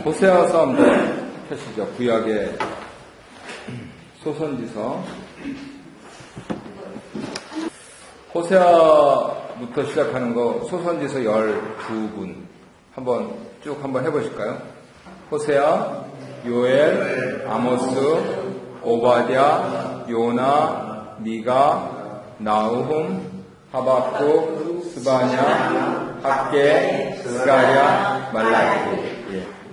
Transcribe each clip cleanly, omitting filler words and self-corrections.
호세아서 한번 펴시죠. 구약의 소선지서. 호세아부터 시작하는 거 소선지서 12군 한번 해보실까요? 호세아, 요엘, 아모스, 오바댜, 요나, 미가, 나우훔, 하박국, 스바냐, 학개, 스가랴, 말라기.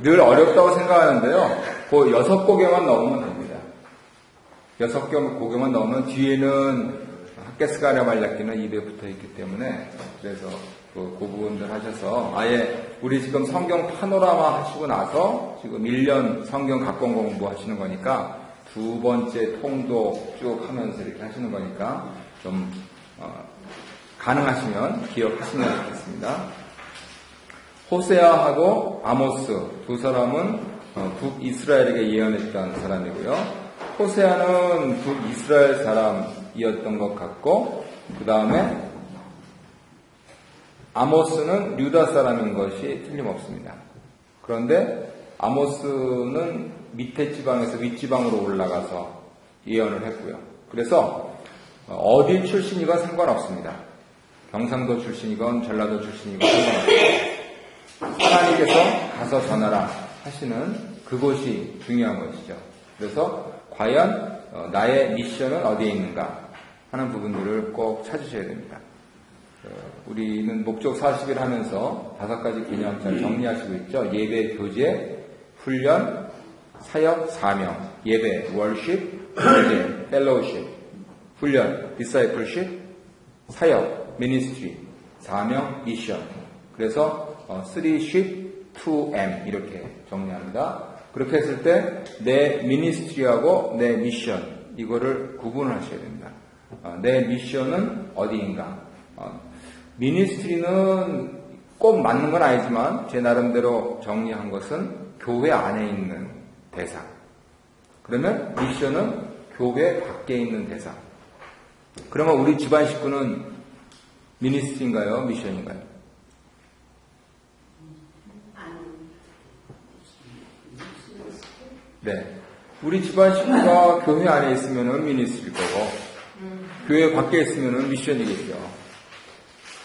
늘 어렵다고 생각하는데요. 그 6곡에만 넣으면 됩니다. 6곡에만 넣으면 뒤에는 학개, 스가랴, 말라기는 입에 붙어 있기 때문에 그래서 그 부분들 하셔서 아예 우리 지금 성경 파노라마 하시고 나서 지금 1년 성경 각권 공부 하시는 거니까 두 번째 통독 쭉 하면서 이렇게 하시는 거니까 좀 가능하시면 기억하시면 좋겠습니다. 호세아하고 아모스 두 사람은 북이스라엘에게 예언했던 사람이고요. 호세아는 북이스라엘 사람이었던 것 같고 그 다음에 아모스는 유다 사람인 것이 틀림없습니다. 그런데 아모스는 밑에 지방에서 윗지방으로 올라가서 예언을 했고요. 그래서 어디 출신이건 상관없습니다. 경상도 출신이건 전라도 출신이건 상관없습니다. 하나님께서 가서 전하라 하시는 그곳이 중요한 것이죠. 그래서 과연 나의 미션은 어디에 있는가 하는 부분들을 꼭 찾으셔야 됩니다. 우리는 목적 40일 하면서 5가지 개념 잘 정리하시고 있죠. 예배, 교제, 훈련, 사역, 사명, 예배, 월십, 교제, 펠로우십, 훈련, 디사이플십, 사역, 미니스트리, 사명, 미션. 그래서 3ship, 2M 이렇게 정리합니다. 그렇게 했을 때 내 미니스트리하고 내 미션 이거를 구분하셔야 됩니다. 내 미션은 어디인가? 미니스트리는 꼭 맞는 건 아니지만 제 나름대로 정리한 것은 교회 안에 있는 대상. 그러면 미션은 교회 밖에 있는 대상. 그러면 우리 집안 식구는 미니스트리인가요? 미션인가요? 네. 우리 집안 식구가 교회 안에 있으면 미니스트리일 거고 교회 밖에 있으면 미션이겠죠.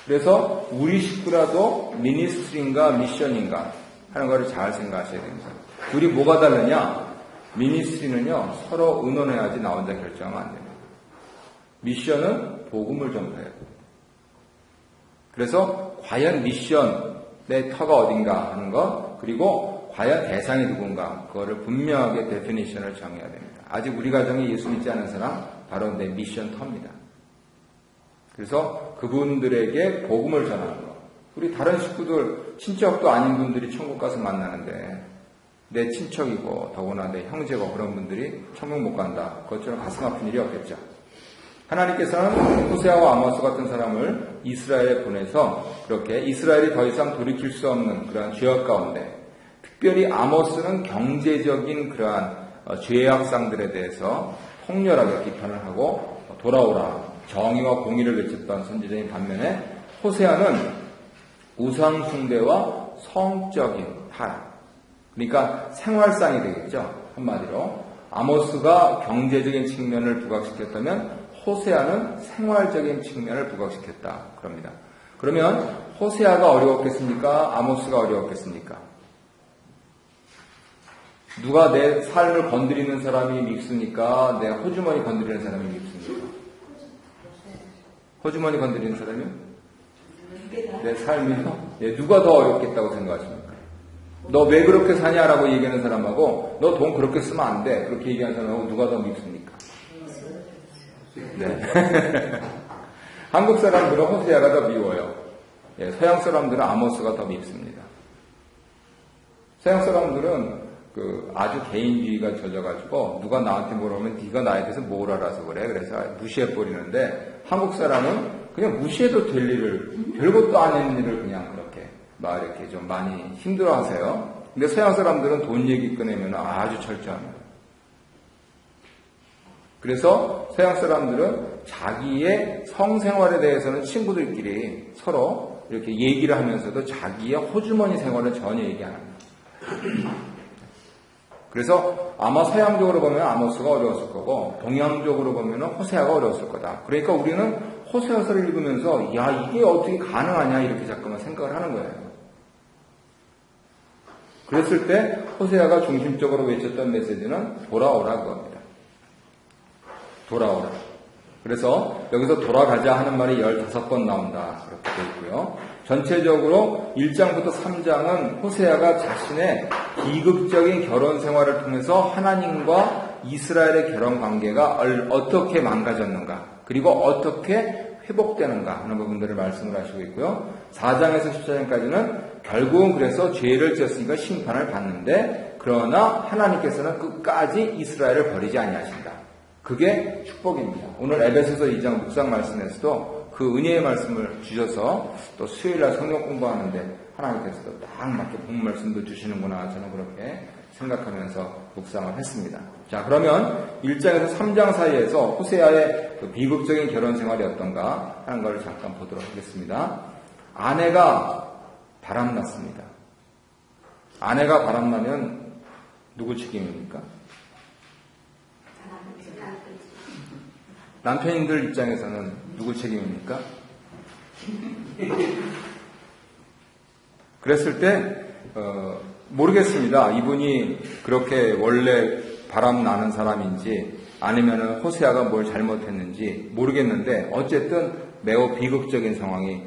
그래서 우리 식구라도 미니스트리인가 미션인가 하는 것을 잘 생각하셔야 됩니다. 둘이 뭐가 다르냐? 미니스트리는요 서로 의논해야지 나 혼자 결정하면 안 됩니다. 미션은 복음을 전파해야 돼요. 그래서 과연 미션의 터가 어딘가 하는 것 그리고 과연 대상이 누군가 그거를 분명하게 데피니션을 정해야 됩니다. 아직 우리 가정에 예수 믿지 않은 사람 바로 내 미션 터입니다. 그래서 그분들에게 복음을 전하는 것. 우리 다른 식구들, 친척도 아닌 분들이 천국 가서 만나는데 내 친척이고 더구나 내 형제고 그런 분들이 천국 못 간다. 그것처럼 가슴 아픈 일이 없겠죠. 하나님께서는 호세아와 아모스 같은 사람을 이스라엘에 보내서 그렇게 이스라엘이 더 이상 돌이킬 수 없는 그러한 죄악 가운데 특별히 아모스는 경제적인 그러한 죄악상들에 대해서 통렬하게 비판을 하고 돌아오라. 정의와 공의를 외쳤던 선지자인 반면에 호세아는 우상숭배와 성적인 타락. 그러니까 생활상이 되겠죠. 한마디로. 아모스가 경제적인 측면을 부각시켰다면 호세아는 생활적인 측면을 부각시켰다. 그럽니다. 그러면 호세아가 어려웠겠습니까? 아모스가 어려웠겠습니까? 누가 내 삶을 건드리는 사람이 밉습니까? 내 호주머니 건드리는 사람이 밉습니까? 호주머니 건드리는 사람이요? 내 삶이요? 네, 누가 더 어렵겠다고 생각하십니까? 너 왜 그렇게 사냐라고 얘기하는 사람하고 너 돈 그렇게 쓰면 안 돼. 그렇게 얘기하는 사람하고 누가 더 밉습니까? 네. 한국 사람들은 호세아가 더 미워요. 네, 서양 사람들은 아모스가 더 밉습니다. 서양 사람들은 아주 개인주의가 젖어가지고 누가 나한테 뭐라면 네가 나에 대해서 뭘 알아서 그래. 그래서 무시해버리는데 한국 사람은 그냥 무시해도 될 일을 별것도 아닌 일을 그냥 그렇게 막 이렇게 좀 많이 힘들어하세요. 근데 서양 사람들은 돈 얘기 꺼내면 아주 철저합니다. 그래서 서양 사람들은 자기의 성생활에 대해서는 친구들끼리 서로 이렇게 얘기를 하면서도 자기의 호주머니 생활을 전혀 얘기 안 합니다. 그래서 아마 서양적으로 보면 아모스가 어려웠을 거고 동양적으로 보면 호세아가 어려웠을 거다. 그러니까 우리는 호세아서를 읽으면서 야 이게 어떻게 가능하냐 이렇게 자꾸만 생각을 하는 거예요. 그랬을 때 호세아가 중심적으로 외쳤던 메시지는 돌아오라 그겁니다. 돌아오라. 그래서 여기서 돌아가자 하는 말이 15번 나온다. 그렇게 되어 있고요. 전체적으로 1장부터 3장은 호세아가 자신의 비극적인 결혼 생활을 통해서 하나님과 이스라엘의 결혼 관계가 어떻게 망가졌는가, 그리고 어떻게 회복되는가 하는 부분들을 말씀을 하시고 있고요. 4장에서 14장까지는 결국은 그래서 죄를 지었으니까 심판을 받는데, 그러나 하나님께서는 끝까지 이스라엘을 버리지 아니하신다. 그게 축복입니다. 오늘 에베소서 2장 묵상 말씀에서도 그 은혜의 말씀을 주셔서 또 수요일날 성경 공부하는데 하나님께서도 딱 맞게 본 말씀도 주시는구나, 저는 그렇게 생각하면서 묵상을 했습니다. 자, 그러면 1장에서 3장 사이에서 호세아의 그 비극적인 결혼 생활이 어떤가 하는 걸 잠깐 보도록 하겠습니다. 아내가 바람났습니다. 아내가 바람나면 누구 책임입니까? 남편인들 입장에서는 누구 책임입니까? 그랬을 때 모르겠습니다. 이분이 그렇게 원래 바람 나는 사람인지 아니면 호세아가 뭘 잘못했는지 모르겠는데 어쨌든 매우 비극적인 상황이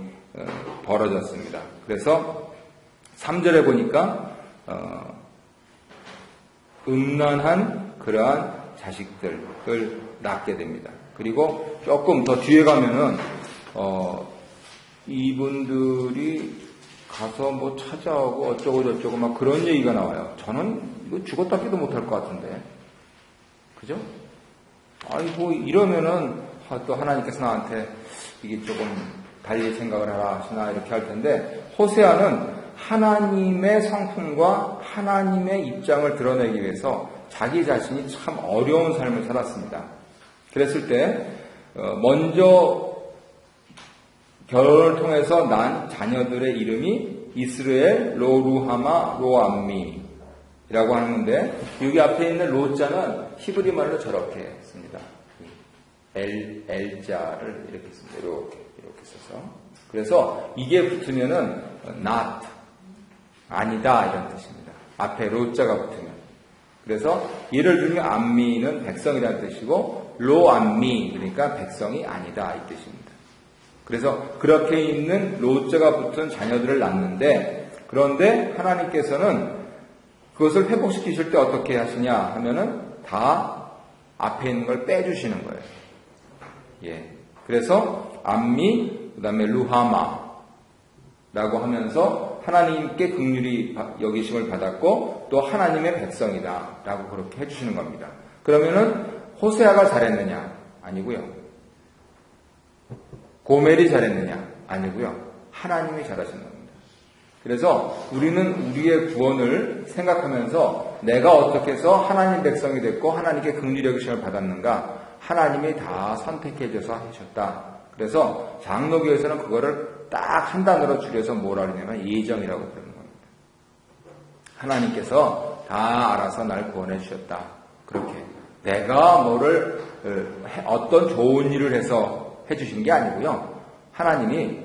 벌어졌습니다. 그래서 3절에 보니까 음란한 그러한 자식들을 낳게 됩니다. 그리고 조금 더 뒤에 가면은 이분들이 가서 뭐 찾아오고 어쩌고 저쩌고 막 그런 얘기가 나와요. 저는 이거 죽었다 깨도 못할 것 같은데, 그죠? 아이고 이러면은 또 하나님께서 나한테 이게 조금 달리 생각을 하라 하시나 이렇게 할 텐데, 호세아는 하나님의 성품과 하나님의 입장을 드러내기 위해서 자기 자신이 참 어려운 삶을 살았습니다. 그랬을 때 먼저 결혼을 통해서 난 자녀들의 이름이 이스라엘, 로루하마, 로암미라고 하는데, 여기 앞에 있는 로자는 히브리 말로 저렇게 씁니다. L자를 이렇게 씁니다. 이렇게 써서. 그래서 이게 붙으면은 not, 아니다 이런 뜻입니다. 앞에 로자가 붙으면. 그래서 예를 들면 암미는 백성이라는 뜻이고 로암미 그러니까 백성이 아니다 이 뜻입니다. 그래서 그렇게 있는 로자가 붙은 자녀들을 낳는데, 그런데 하나님께서는 그것을 회복시키실 때 어떻게 하시냐 하면은 다 앞에 있는 걸 빼주시는 거예요. 예. 그래서 암미 그다음에 루하마라고 하면서 하나님께 긍휼히 여기심을 받았고 또 하나님의 백성이다라고 그렇게 해주시는 겁니다. 그러면은 호세아가 잘했느냐? 아니고요. 고멜이 잘했느냐? 아니고요. 하나님이 잘하신 겁니다. 그래서 우리는 우리의 구원을 생각하면서 내가 어떻게 해서 하나님 백성이 됐고 하나님께 긍휼히 여기심을 받았는가? 하나님이 다 선택해줘서 하셨다. 그래서 장로교에서는 그거를 딱 한 단어로 줄여서 뭐라 그러냐면 예정이라고 부르는 겁니다. 하나님께서 다 알아서 날 구원해 주셨다. 그렇게 내가 뭐를 어떤 좋은 일을 해서 해주신 게 아니고요. 하나님이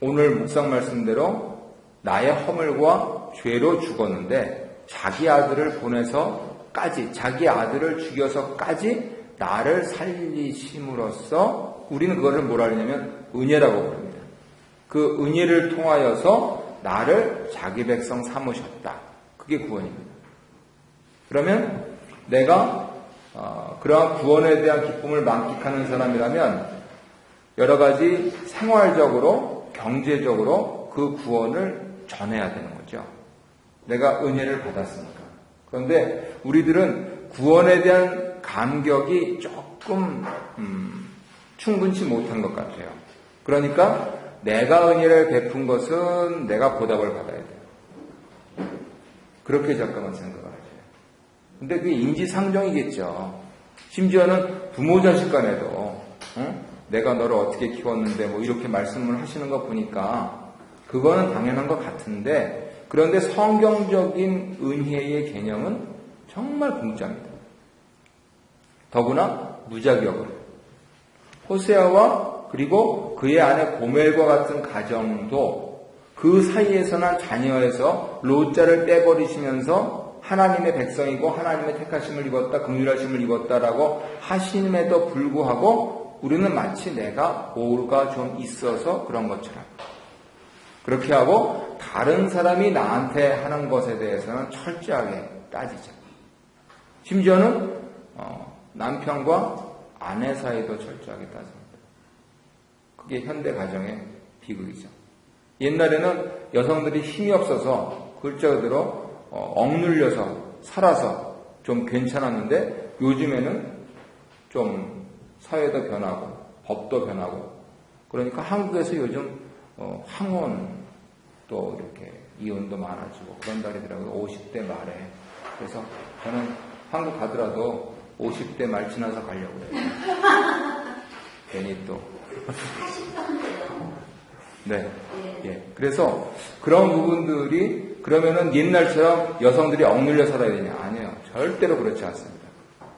오늘 묵상 말씀대로 나의 허물과 죄로 죽었는데 자기 아들을 보내서까지, 자기 아들을 죽여서까지 나를 살리심으로써 우리는 그것을 뭐라 하냐면 은혜라고 부릅니다. 그 은혜를 통하여서 나를 자기 백성 삼으셨다. 그게 구원입니다. 그러면 내가 그러한 구원에 대한 기쁨을 만끽하는 사람이라면 여러 가지 생활적으로, 경제적으로 그 구원을 전해야 되는 거죠. 내가 은혜를 받았으니까. 그런데 우리들은 구원에 대한 감격이 조금 충분치 못한 것 같아요. 그러니까 내가 은혜를 베푼 것은 내가 보답을 받아야 돼요. 그렇게 잠깐만 생각을 하죠. 근데 그게 인지상정이겠죠. 심지어는 부모 자식 간에도 내가 너를 어떻게 키웠는데 뭐 이렇게 말씀을 하시는 거 보니까 그거는 당연한 것 같은데 그런데 성경적인 은혜의 개념은 정말 공짜입니다. 더구나 무자격으로. 호세아와 그리고 그의 아내 고멜과 같은 가정도 그 사이에서 난 자녀에서 롯자를 떼버리시면서 하나님의 백성이고 하나님의 택하심을 입었다, 긍휼하심을 입었다라고 하심에도 불구하고 우리는 마치 내가 뭐가 좀 있어서 그런 것처럼 그렇게 하고 다른 사람이 나한테 하는 것에 대해서는 철저하게 따지죠. 심지어는 남편과 아내 사이도 철저하게 따집니다. 그게 현대 가정의 비극이죠. 옛날에는 여성들이 힘이 없어서 글자 그대로 억눌려서 살아서 좀 괜찮았는데 요즘에는 좀 사회도 변하고 법도 변하고 그러니까 한국에서 요즘 황혼 또 이렇게 이혼도 많아지고 그런다 그러더라고요. 50대 말에. 그래서 저는 한국 가더라도 50대 말 지나서 가려고 해요. 괜히 또. 네. 예. 그래서 그런 부분들이 그러면은 옛날처럼 여성들이 억눌려 살아야 되냐? 아니에요. 절대로 그렇지 않습니다.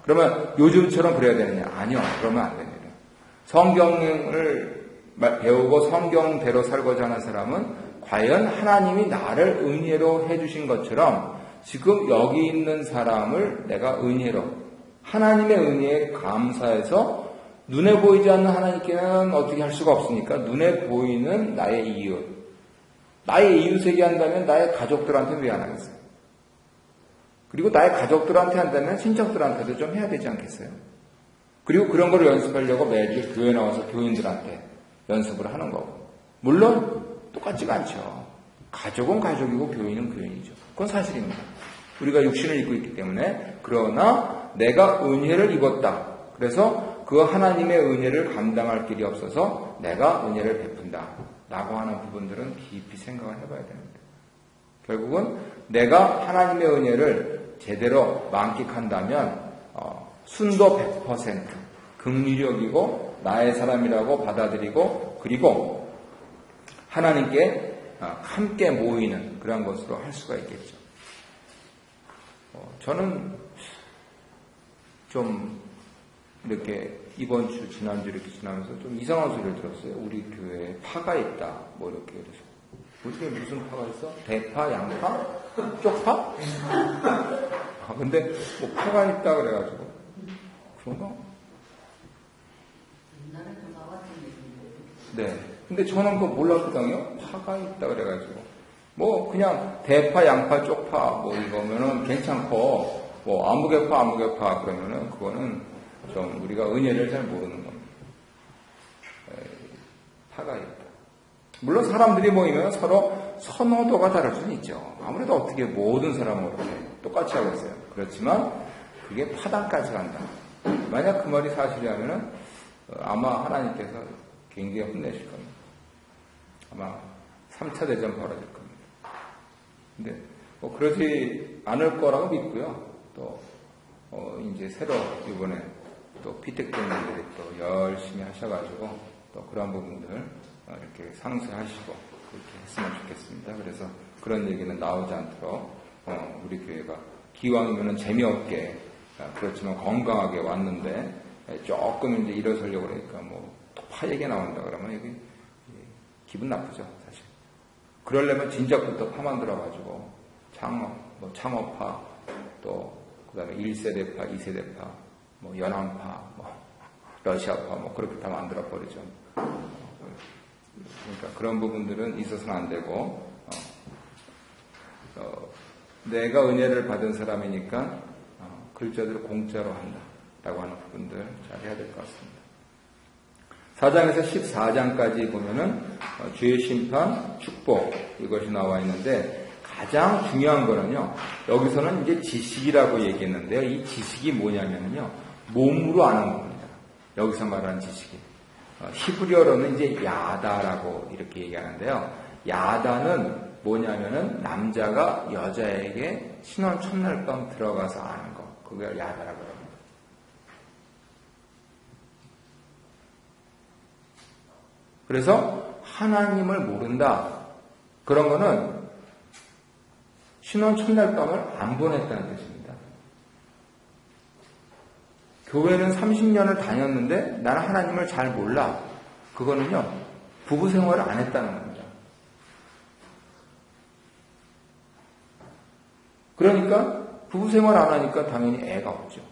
그러면 요즘처럼 그래야 되느냐? 아니요. 그러면 안 됩니다. 성경을 배우고 성경대로 살고자 하는 사람은 과연 하나님이 나를 은혜로 해주신 것처럼 지금 여기 있는 사람을 내가 은혜로 하나님의 은혜에 감사해서 눈에 보이지 않는 하나님께는 어떻게 할 수가 없으니까 눈에 보이는 나의 이웃, 나의 이웃에게 한다면 나의 가족들한테 왜 안 하겠어요? 그리고 나의 가족들한테 한다면 친척들한테도 좀 해야 되지 않겠어요? 그리고 그런 걸 연습하려고 매주 교회 나와서 교인들한테 연습을 하는 거고. 물론 똑같지가 않죠. 가족은 가족이고 교인은 교인이죠. 그건 사실입니다. 우리가 육신을 입고 있기 때문에. 그러나 내가 은혜를 입었다. 그래서 그 하나님의 은혜를 감당할 길이 없어서 내가 은혜를 베푼다. 라고 하는 부분들은 깊이 생각을 해봐야 됩니다. 결국은 내가 하나님의 은혜를 제대로 만끽한다면 순도 100% 긍휼력이고 나의 사람이라고 받아들이고 그리고 하나님께 함께 모이는 그런 것으로 할 수가 있겠죠. 저는 좀 이렇게 이번 주 지난주 이렇게 지나면서 좀 이상한 소리를 들었어요. 우리 교회에 파가 있다 뭐 이렇게 그래서 우리 교회에 무슨 파가 있어? 대파, 양파, 쪽파? 근데 뭐 파가 있다 그래가지고 그런가? 네. 근데 저는 그거 몰랐거든요. 파가 있다 그래가지고 뭐 그냥 대파, 양파, 쪽파 뭐 이거면은 괜찮고 뭐 아무개파 그러면은 그거는 좀 우리가 은혜를 잘 모르는 겁니다. 파가 있다. 물론 사람들이 모이면 서로 선호도가 다를 수는 있죠. 아무래도 어떻게 모든 사람은 이렇게 똑같이 하겠어요. 그렇지만 그게 파단까지 간다. 만약 그 말이 사실이라면은 아마 하나님께서 굉장히 혼내실 겁니다. 아마 3차 대전 벌어질 겁니다. 근데 뭐 그러지 않을 거라고 믿고요. 또 이제 새로 이번에 또 피택되는 분들이 또 열심히 하셔가지고 또 그런 부분들 이렇게 상쇄하시고 그렇게 했으면 좋겠습니다. 그래서 그런 얘기는 나오지 않도록 우리 교회가 기왕이면은 재미없게 그렇지만 건강하게 왔는데 조금 이제 일어서려고 그러니까 뭐 파 얘기 나온다 그러면 이게 기분 나쁘죠 사실. 그러려면 진작부터 파만 들어가지고 창업파 또 그다음에 1세대파, 2세대파, 뭐 연안파, 뭐 러시아파 뭐 그렇게 다 만들어 버리죠. 그러니까 그런 부분들은 있어서는 안 되고 내가 은혜를 받은 사람이니까 글자대로 공짜로 한다라고 하는 부분들 잘 해야 될 것 같습니다. 4장에서 14장까지 보면은 죄의 심판, 축복 이것이 나와 있는데 가장 중요한 거는요. 여기서는 이제 지식이라고 얘기했는데요. 이 지식이 뭐냐면요. 몸으로 아는 겁니다. 여기서 말하는 지식이. 히브리어로는 이제 야다라고 이렇게 얘기하는데요. 야다는 뭐냐면은 남자가 여자에게 신혼 첫날 밤 들어가서 아는 거. 그걸 야다라고 합니다. 그래서 하나님을 모른다. 그런 거는 신혼 첫날 밤을 안 보냈다는 뜻입니다. 교회는 30년을 다녔는데 나는 하나님을 잘 몰라. 그거는요, 부부 생활을 안 했다는 겁니다. 그러니까 부부 생활 안 하니까 당연히 애가 없죠.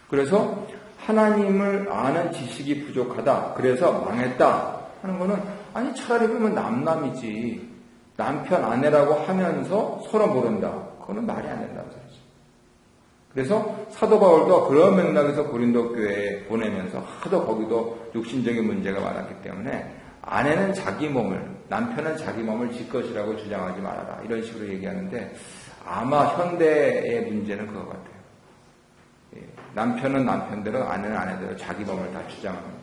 그래서 하나님을 아는 지식이 부족하다. 그래서 망했다. 하는 거는 아니 차라리 보면 남남이지. 남편 아내라고 하면서 서로 모른다. 그거는 말이 안 된다는 소리죠. 그래서 사도 바울도 그런 맥락에서 고린도 교회에 보내면서 하도 거기도 육신적인 문제가 많았기 때문에 아내는 자기 몸을, 남편은 자기 몸을 지 것이라고 주장하지 말아라. 이런 식으로 얘기하는데 아마 현대의 문제는 그거 같아요. 남편은 남편대로, 아내는 아내대로 자기 몸을 다 주장합니다.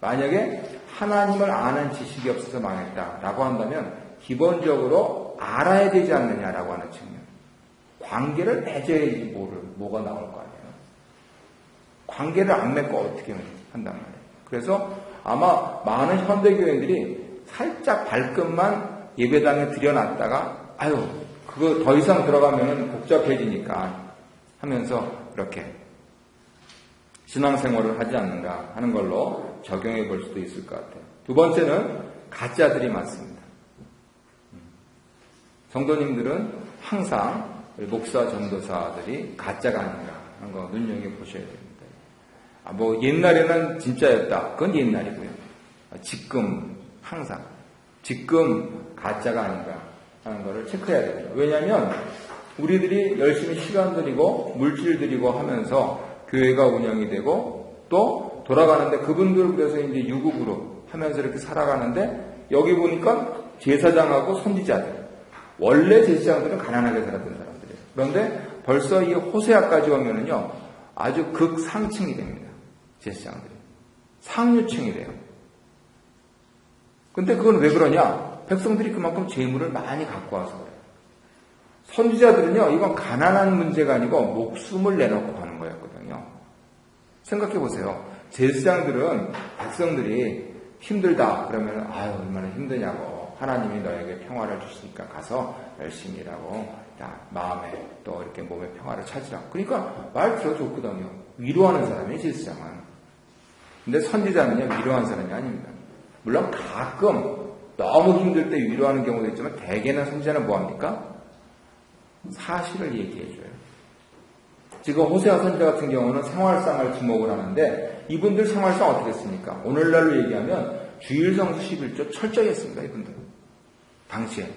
만약에 하나님을 아는 지식이 없어서 망했다라고 한다면 기본적으로 알아야 되지 않느냐라고 하는 측면. 관계를 맺어야지 뭐가 나올 거 아니에요. 관계를 안 맺고 어떻게 한단 말이에요. 그래서 아마 많은 현대교회들이 살짝 발끝만 예배당에 들여놨다가 아유 그거 더 이상 들어가면 복잡해지니까 하면서 이렇게 신앙생활을 하지 않는가 하는 걸로 적용해 볼 수도 있을 것 같아요. 두 번째는 가짜들이 많습니다. 성도님들은 항상 목사, 전도사들이 가짜가 아닌가 하는 거 눈여겨보셔야 됩니다. 뭐 옛날에는 진짜였다. 그건 옛날이고요. 지금 항상 지금 가짜가 아닌가 하는 거를 체크해야 됩니다. 왜냐하면 우리들이 열심히 시간 들이고 물질 들이고 하면서 교회가 운영이 되고 또 돌아가는데 그분들 그래서 이제 유급으로 하면서 이렇게 살아가는데 여기 보니까 제사장하고 선지자들 원래 제사장들은 가난하게 살았던 사람들이에요. 그런데 벌써 이 호세아까지 오면은요 아주 극상층이 됩니다. 제사장들이 상류층이 돼요. 근데 그건 왜 그러냐? 백성들이 그만큼 재물을 많이 갖고 와서 그래요. 선지자들은요, 이건 가난한 문제가 아니고 목숨을 내놓고 하는 거였거든요. 생각해 보세요. 제사장들은 백성들이 힘들다 그러면 아유 얼마나 힘드냐고 하나님이 너에게 평화를 주시니까 가서 열심히 일하고 마음에 또 이렇게 몸에 평화를 찾으라. 그러니까 말 들어줬거든요. 위로하는 사람이 제사장은. 근데 선지자는요 위로하는 사람이 아닙니다. 물론 가끔 너무 힘들 때 위로하는 경우도 있지만 대개는 선지자는 뭐합니까? 사실을 얘기해줘요. 지금 호세아 선지자 같은 경우는 생활상을 지목을 하는데 이분들 생활상 어떻게 했습니까? 오늘날로 얘기하면 주일성수 11조 철저히 했습니다. 이분들 당시에.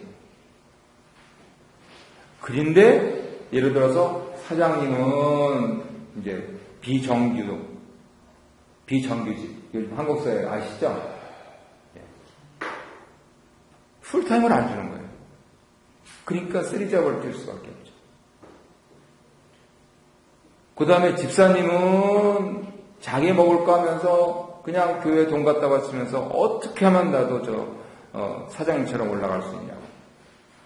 그런데 예를 들어서 사장님은 이제 비정규직 요즘 한국사회 아시죠? 풀타임을 안 주는 거예요. 그러니까 쓰리잡을 뛸 수밖에 없죠. 그 다음에 집사님은 자기 먹을 거 하면서 그냥 교회 돈 갖다 바치면서 어떻게 하면 나도 사장님처럼 올라갈 수 있냐고.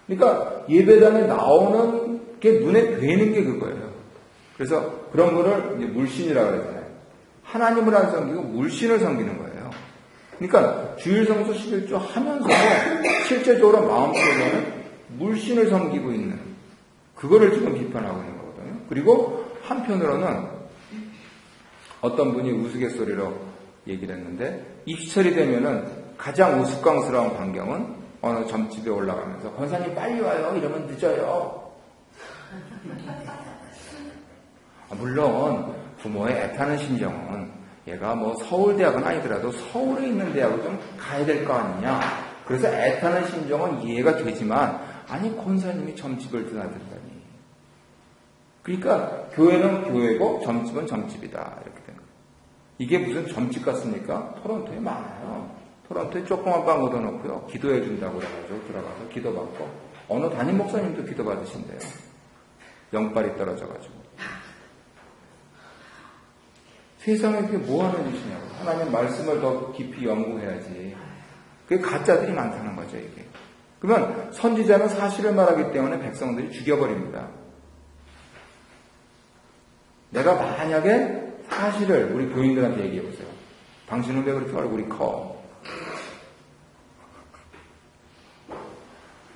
그러니까 예배당에 나오는 게 눈에 뵈는 게 그거예요. 그래서 그런 거를 이제 물신이라고 그러잖아요. 하나님을 안 섬기고 물신을 섬기는 거예요. 그러니까 주일성수 11조 하면서도 실제적으로 마음속에는 물신을 섬기고 있는 그거를 지금 비판하고 있는 거거든요. 그리고 한편으로는 어떤 분이 우스갯소리로 얘기를 했는데 입시철이 되면은 가장 우스꽝스러운 광경은 어느 점집에 올라가면서 권사님 빨리 와요 이러면 늦어요. 물론 부모의 애타는 심정은 얘가 뭐 서울대학은 아니더라도 서울에 있는 대학을 좀 가야 될 거 아니냐. 그래서 애타는 심정은 이해가 되지만 아니 권사님이 점집을 드나들다니. 그러니까 교회는 교회고 점집은 점집이다 이렇게 된 거예요. 이게 무슨 점집 같습니까? 토론토에 많아요. 토론토에 조그만 방 얻어놓고요. 기도해 준다고 그래가지고 들어가서 기도받고 어느 담임 목사님도 기도받으신대요. 영빨이 떨어져가지고. 세상에 그게 뭐하는 짓이냐고. 하나님 말씀을 더 깊이 연구해야지. 그게 가짜들이 많다는 거죠 이게. 그러면 선지자는 사실을 말하기 때문에 백성들이 죽여버립니다. 내가 만약에 사실을 우리 교인들한테 얘기해보세요. 당신은 왜 그렇게 얼굴이 커?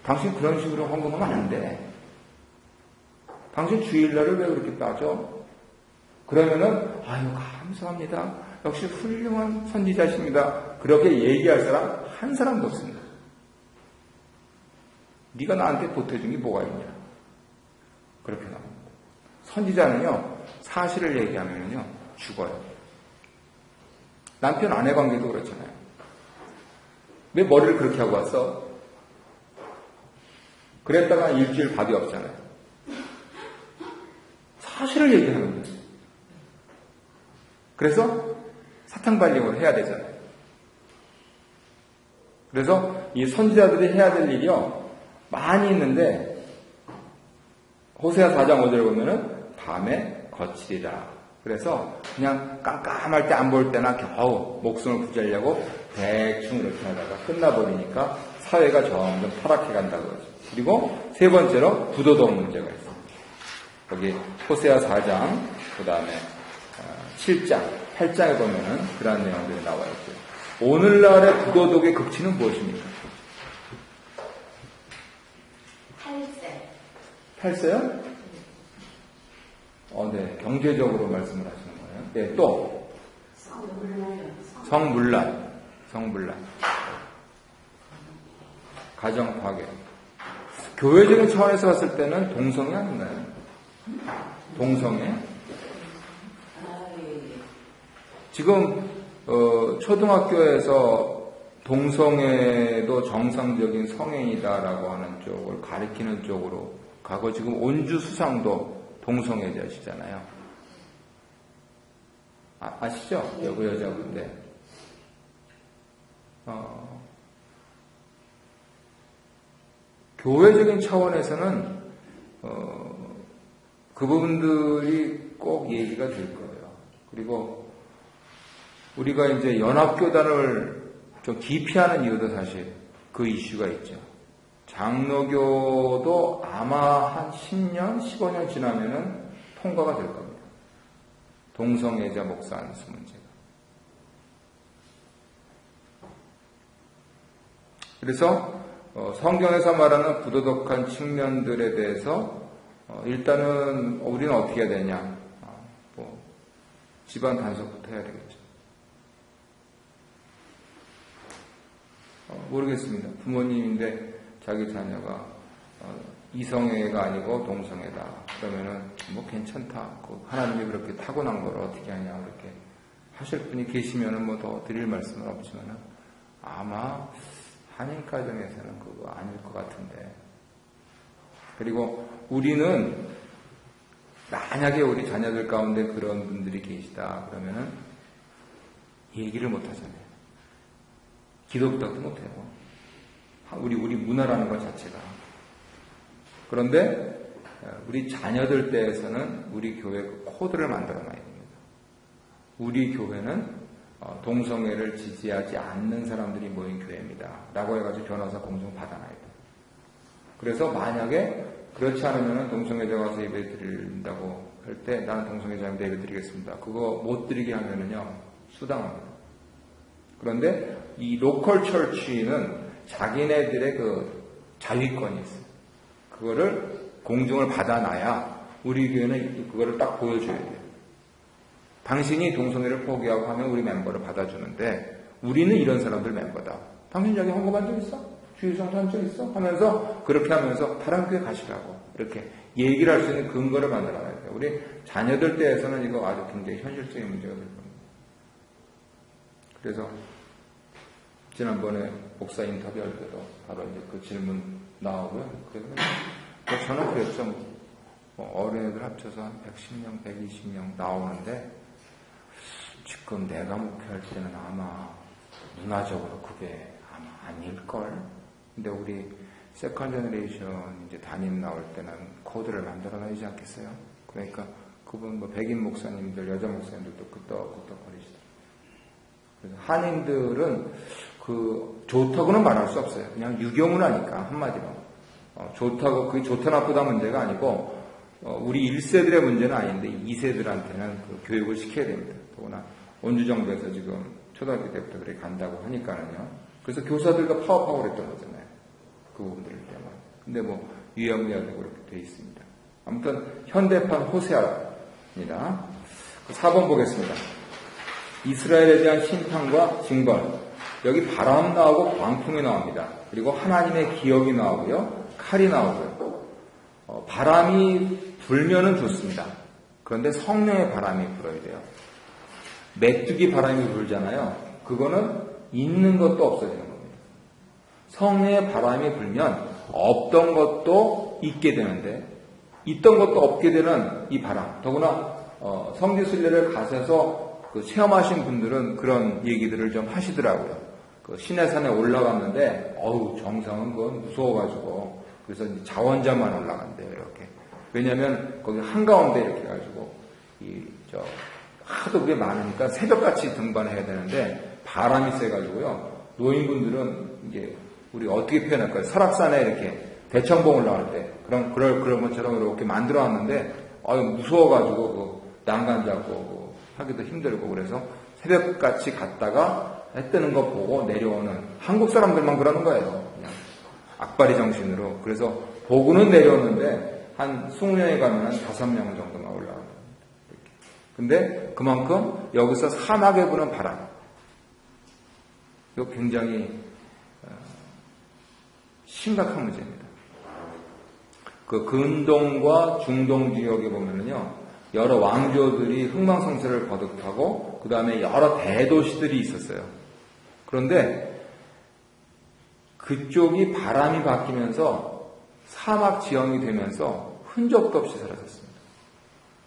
당신 그런 식으로 헌금하면 안 돼. 당신 주일날을 왜 그렇게 빠져? 그러면은 아유 감사합니다. 역시 훌륭한 선지자십니다. 그렇게 얘기할 사람 한 사람도 없습니다. 네가 나한테 보태준 게 뭐가 있냐? 그렇게 나옵니다. 선지자는요 사실을 얘기하면요 죽어요. 남편 아내 관계도 그렇잖아요. 왜 머리를 그렇게 하고 왔어? 그랬다가 일주일 밥이 없잖아요. 사실을 얘기하는 거예요. 그래서 사탕발림을 해야 되잖아요. 그래서 이 선지자들이 해야 될 일이요 많이 있는데 호세아 4장 5절에 보면은 밤에 거칠이라. 그래서 그냥 깜깜할 때 안 볼 때나 겨우 목숨을 부지하려고 대충 이렇게 하다가 끝나버리니까 사회가 점점 타락해 간다고 그러죠. 그리고 세 번째로 부도덕 문제가 있습니다. 거기 호세아 4장 그 다음에 7장 8장에 보면은 그런 내용들이 나와 있죠. 오늘날의 부도덕의 극치는 무엇입니까? 탈세요? 네, 경제적으로 말씀을 하시는 거예요. 네, 또 성문란, 가정 파괴. 교회적인 차원에서 봤을 때는 동성애 아닌가요? 동성애? 지금 초등학교에서 동성애도 정상적인 성행이다라고 하는 쪽을 가리키는 쪽으로 가고 지금 온주 수상도 동성애자시잖아요. 아시죠? 그 여자분인데 교회적인 차원에서는 그 부분들이 꼭 얘기가 될 거예요. 그리고 우리가 이제 연합교단을 좀 기피하는 이유도 사실 그 이슈가 있죠. 장로교도 아마 한 10년, 15년 지나면은 통과가 될 겁니다. 동성애자 목사 안수 문제가. 그래서 성경에서 말하는 부도덕한 측면들에 대해서 일단은 우리는 어떻게 해야 되냐? 집안 단속부터 해야 되겠죠. 모르겠습니다. 부모님인데 자기 자녀가 이성애가 아니고 동성애다. 그러면은 뭐 괜찮다. 하나님이 그렇게 타고난 걸 어떻게 하냐 그렇게 하실 분이 계시면은 뭐 더 드릴 말씀은 없지만은 아마 한인 가정에서는 그거 아닐 것 같은데. 그리고 우리는 만약에 우리 자녀들 가운데 그런 분들이 계시다 그러면은 얘기를 못 하잖아요. 기도부터도 못해요. 우리 문화라는 것 자체가. 그런데 우리 자녀들 때에서는 우리 교회 그 코드를 만들어 놔야 됩니다. 우리 교회는 동성애를 지지하지 않는 사람들이 모인 교회입니다. 라고 해가지고 변호사 공증 받아놔야 돼요. 그래서 만약에 그렇지 않으면 동성애자 가서 예배 드린다고 할 때 나는 동성애자입니다. 예배 드리겠습니다. 그거 못 드리게 하면은요 수당합니다. 그런데 이 로컬 철치는 자기네들의 그 자위권이 있어요. 그거를 공증을 받아놔야 우리 교회는 그거를 딱 보여줘야 돼요. 당신이 동성애를 포기하고 하면 우리 멤버를 받아주는데 우리는 이런 사람들 멤버다. 당신 여기 헌금한 적 있어? 주일성수 한 적 있어? 하면서 그렇게 하면서 다른 교회 가시라고 이렇게 얘기를 할 수 있는 근거를 만들어놔야 돼요. 우리 자녀들 때에서는 이거 아주 굉장히 현실적인 문제가 될 겁니다. 그래서 지난번에 목사 인터뷰할 때도 바로 이제 그 질문 나오고요. 그래서 저는 그랬죠. 어린애들 합쳐서 한 110명, 120명 나오는데 지금 내가 목회할 때는 아마 문화적으로 그게 아마 아닐걸. 근데 우리 세컨 제너레이션 이제 담임 나올 때는 코드를 만들어 놔야지 않겠어요? 그러니까 그분 백인 목사님들, 여자 목사님들도 끄떡끄떡거리시더라고요. 그래서 한인들은 좋다고는 말할 수 없어요. 그냥 유교문화니까 한마디로. 좋다고, 그게 좋다 나쁘다 문제가 아니고, 우리 1세들의 문제는 아닌데 2세들한테는 그 교육을 시켜야 됩니다. 더구나 온주정부에서 지금 초등학교 때부터 그렇게 간다고 하니까는요. 그래서 교사들과 파업하고 그랬던 거잖아요. 그 부분들 때문에. 근데 뭐 유형이라고 그렇게 되어 있습니다. 아무튼 현대판 호세아입니다. 4번 보겠습니다. 이스라엘에 대한 심판과 징벌. 여기 바람 나오고 광풍이 나옵니다. 그리고 하나님의 기억이 나오고요. 칼이 나오고요. 바람이 불면은 좋습니다. 그런데 성령의 바람이 불어야 돼요. 메뚜기 바람이 불잖아요. 그거는 있는 것도 없어지는 겁니다. 성령의 바람이 불면 없던 것도 있게 되는데 있던 것도 없게 되는 이 바람. 더구나 성지순례를 가셔서 그 체험하신 분들은 그런 얘기들을 좀 하시더라고요. 그 시내산에 올라갔는데 정상은 그건 무서워가지고 그래서 이제 자원자만 올라간대요. 이렇게. 왜냐하면 거기 한가운데 이렇게 해가지고 하도 그게 많으니까 새벽같이 등반해야 되는데 바람이 세가지고요. 노인분들은 이제 우리 어떻게 표현할까요? 설악산에 이렇게 대청봉 올라갈 때 그런 것처럼 이렇게 만들어놨는데 무서워가지고 그 난간 잡고 하기도 힘들고 그래서 새벽같이 갔다가 해 뜨는 거 보고 내려오는 한국 사람들만 그러는 거예요. 그냥 악바리 정신으로. 그래서 보고는 내려오는데 한 20명에 가면 5명 정도만 올라갑니다. 근데 그만큼 여기서 사막에 부는 바람. 이거 굉장히 심각한 문제입니다. 그 근동과 중동 지역에 보면은요, 여러 왕조들이 흥망성쇠를 거듭하고, 그 다음에 여러 대도시들이 있었어요. 그런데 그쪽이 바람이 바뀌면서 사막 지형이 되면서 흔적도 없이 사라졌습니다.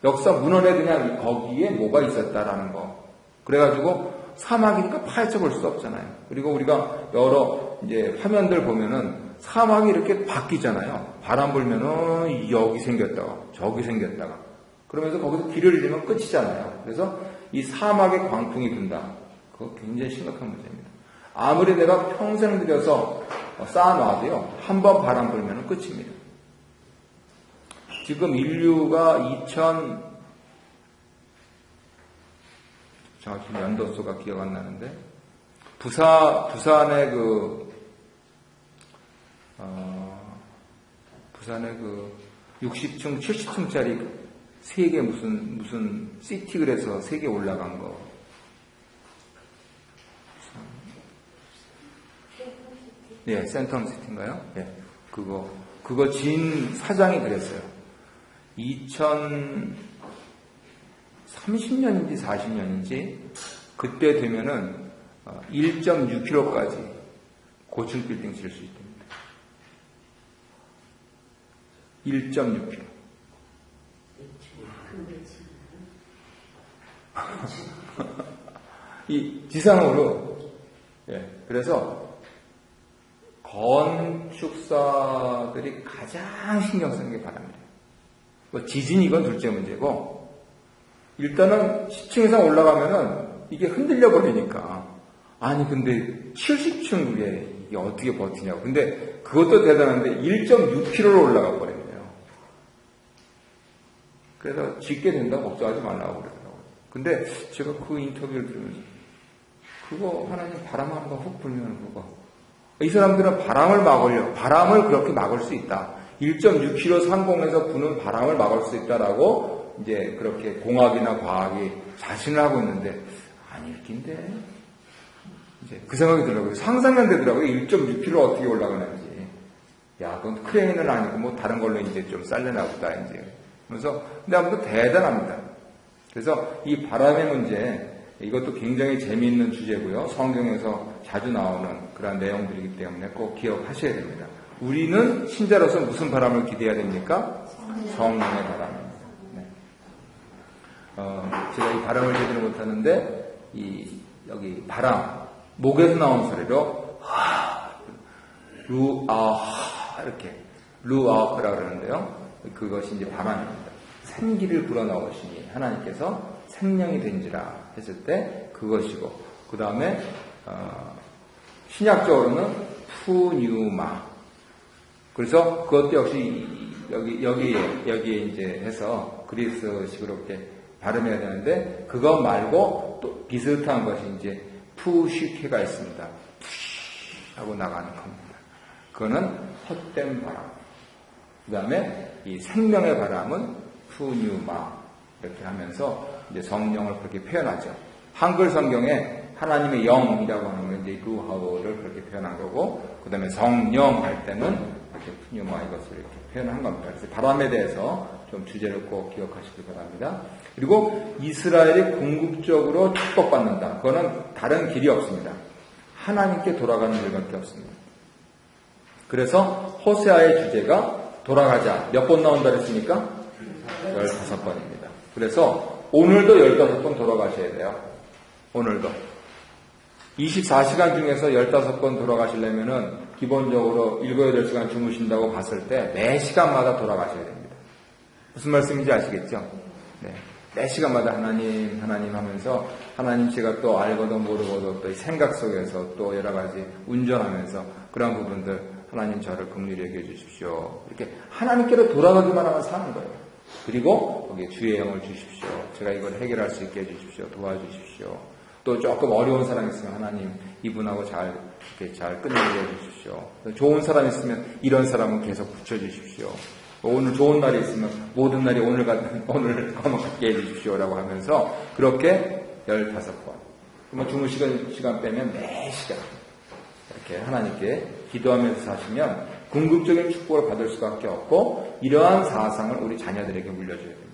역사 문헌에 그냥 거기에 뭐가 있었다라는 거. 그래가지고 사막이니까 파헤쳐 볼 수 없잖아요. 그리고 우리가 여러 이제 화면들 보면은 사막이 이렇게 바뀌잖아요. 바람 불면은 여기 생겼다가 저기 생겼다가 그러면서 거기서 비를 내리면 끝이잖아요. 그래서 이 사막에 광풍이 분다. 그거 굉장히 심각한 문제입니다. 아무리 내가 평생 들여서 쌓아놔도요, 한 번 바람 불면은 끝입니다. 지금 인류가 정확히 연도수가 기억 안 나는데, 부산의 부산의 60층, 70층짜리 세계 무슨 시티 그래서 세계 올라간 거. 예, 센텀 시티인가요? 예. 그거 진 사장이 그랬어요. 2030년인지 40년인지 그때 되면은 1.6km까지 고층 빌딩 질 수 있답니다. 1.6km. 이 지상으로. 예. 그래서 건축사들이 가장 신경 쓰는 게 바람이에요. 뭐 지진이 이건 둘째 문제고, 일단은 10층 이상 올라가면은 이게 흔들려 버리니까. 아니, 근데 70층 위에 이게 어떻게 버티냐고. 근데 그것도 대단한데 1.6km로 올라가 버리네요. 그래서 짓게 된다고 걱정하지 말라고 그러더라고요. 근데 제가 그 인터뷰를 들으면서 그거 하나님 바람 한번 훅 불면 그거. 이 사람들은 바람을 그렇게 막을 수 있다. 1.6km 상공에서 부는 바람을 막을 수 있다라고 이제 그렇게 공학이나 과학이 자신을 하고 있는데, 아닐 낀데. 이제 그 생각이 들더라고요. 상상이 안 되더라고요. 1.6km 어떻게 올라가는지. 야, 그건 크레인은 아니고 뭐 다른 걸로 이제 좀 쌀려나 보다, 이제. 그래서, 근데 아무튼 대단합니다. 그래서 이 바람의 문제, 이것도 굉장히 재미있는 주제고요. 성경에서 자주 나오는 그런 내용들이기 때문에 꼭 기억하셔야 됩니다. 우리는 신자로서 무슨 바람을 기대해야 됩니까? 성령의 바람입니다. 네. 제가 이 바람을 제대로 못하는데, 여기 바람, 목에서 나온 소리로, 이렇게, 루아흐라 그러는데요. 그것이 이제 바람입니다. 생기를 불어넣으시니 하나님께서 생명이 된지라 했을 때 그것이고, 그 다음에 신약적으로는 푸뉴마. 그래서 그것도 역시 여기에 이제 해서 그리스식으로 이렇게 발음해야 되는데, 그것 말고 또 비슷한 것이 이제 푸시케가 있습니다. 푸시 하고 나가는 겁니다. 그거는 헛된 바람. 그 다음에 이 생명의 바람은 푸뉴마 이렇게 하면서 이제 성령을 그렇게 표현하죠. 한글 성경에 하나님의 영이라고 하는 건 이제 루하오를 그렇게 표현한 거고, 그 다음에 성령 할 때는 이렇게 푸뉴마 이것을 이렇게 표현한 겁니다. 그래서 바람에 대해서 좀 주제를 꼭 기억하시기 바랍니다. 그리고 이스라엘이 궁극적으로 축복받는다. 그거는 다른 길이 없습니다. 하나님께 돌아가는 길밖에 없습니다. 그래서 호세아의 주제가 돌아가자. 몇 번 나온다 그랬습니까? 15번입니다. 그래서 오늘도 15번 돌아가셔야 돼요. 오늘도. 24시간 중에서 15번 돌아가시려면은 기본적으로 7, 8시간 주무신다고 봤을 때 매 시간마다 돌아가셔야 됩니다. 무슨 말씀인지 아시겠죠? 네. 매 시간마다 하나님 하면서 하나님 제가 또 알고도 모르고도 또 생각 속에서 또 여러 가지 운전하면서 그런 부분들 하나님 저를 긍휼히 여겨 주십시오. 이렇게 하나님께로 돌아가기만 하면 사는 거예요. 그리고 거기에 주의 영을 주십시오. 제가 이걸 해결할 수 있게 해주십시오. 도와주십시오. 또 조금 어려운 사람 있으면 하나님 이분하고 이렇게 잘 끝내게 해주십시오. 좋은 사람 있으면 이런 사람은 계속 붙여주십시오. 오늘 좋은 날이 있으면 모든 날이 오늘 한번 갖게 해주십시오라고 하면서 그렇게 15번. 그러면 주무시는 시간 빼면 매 시간 이렇게 하나님께 기도하면서 사시면 궁극적인 축복을 받을 수밖에 없고, 이러한 사상을 우리 자녀들에게 물려줘야 됩니다.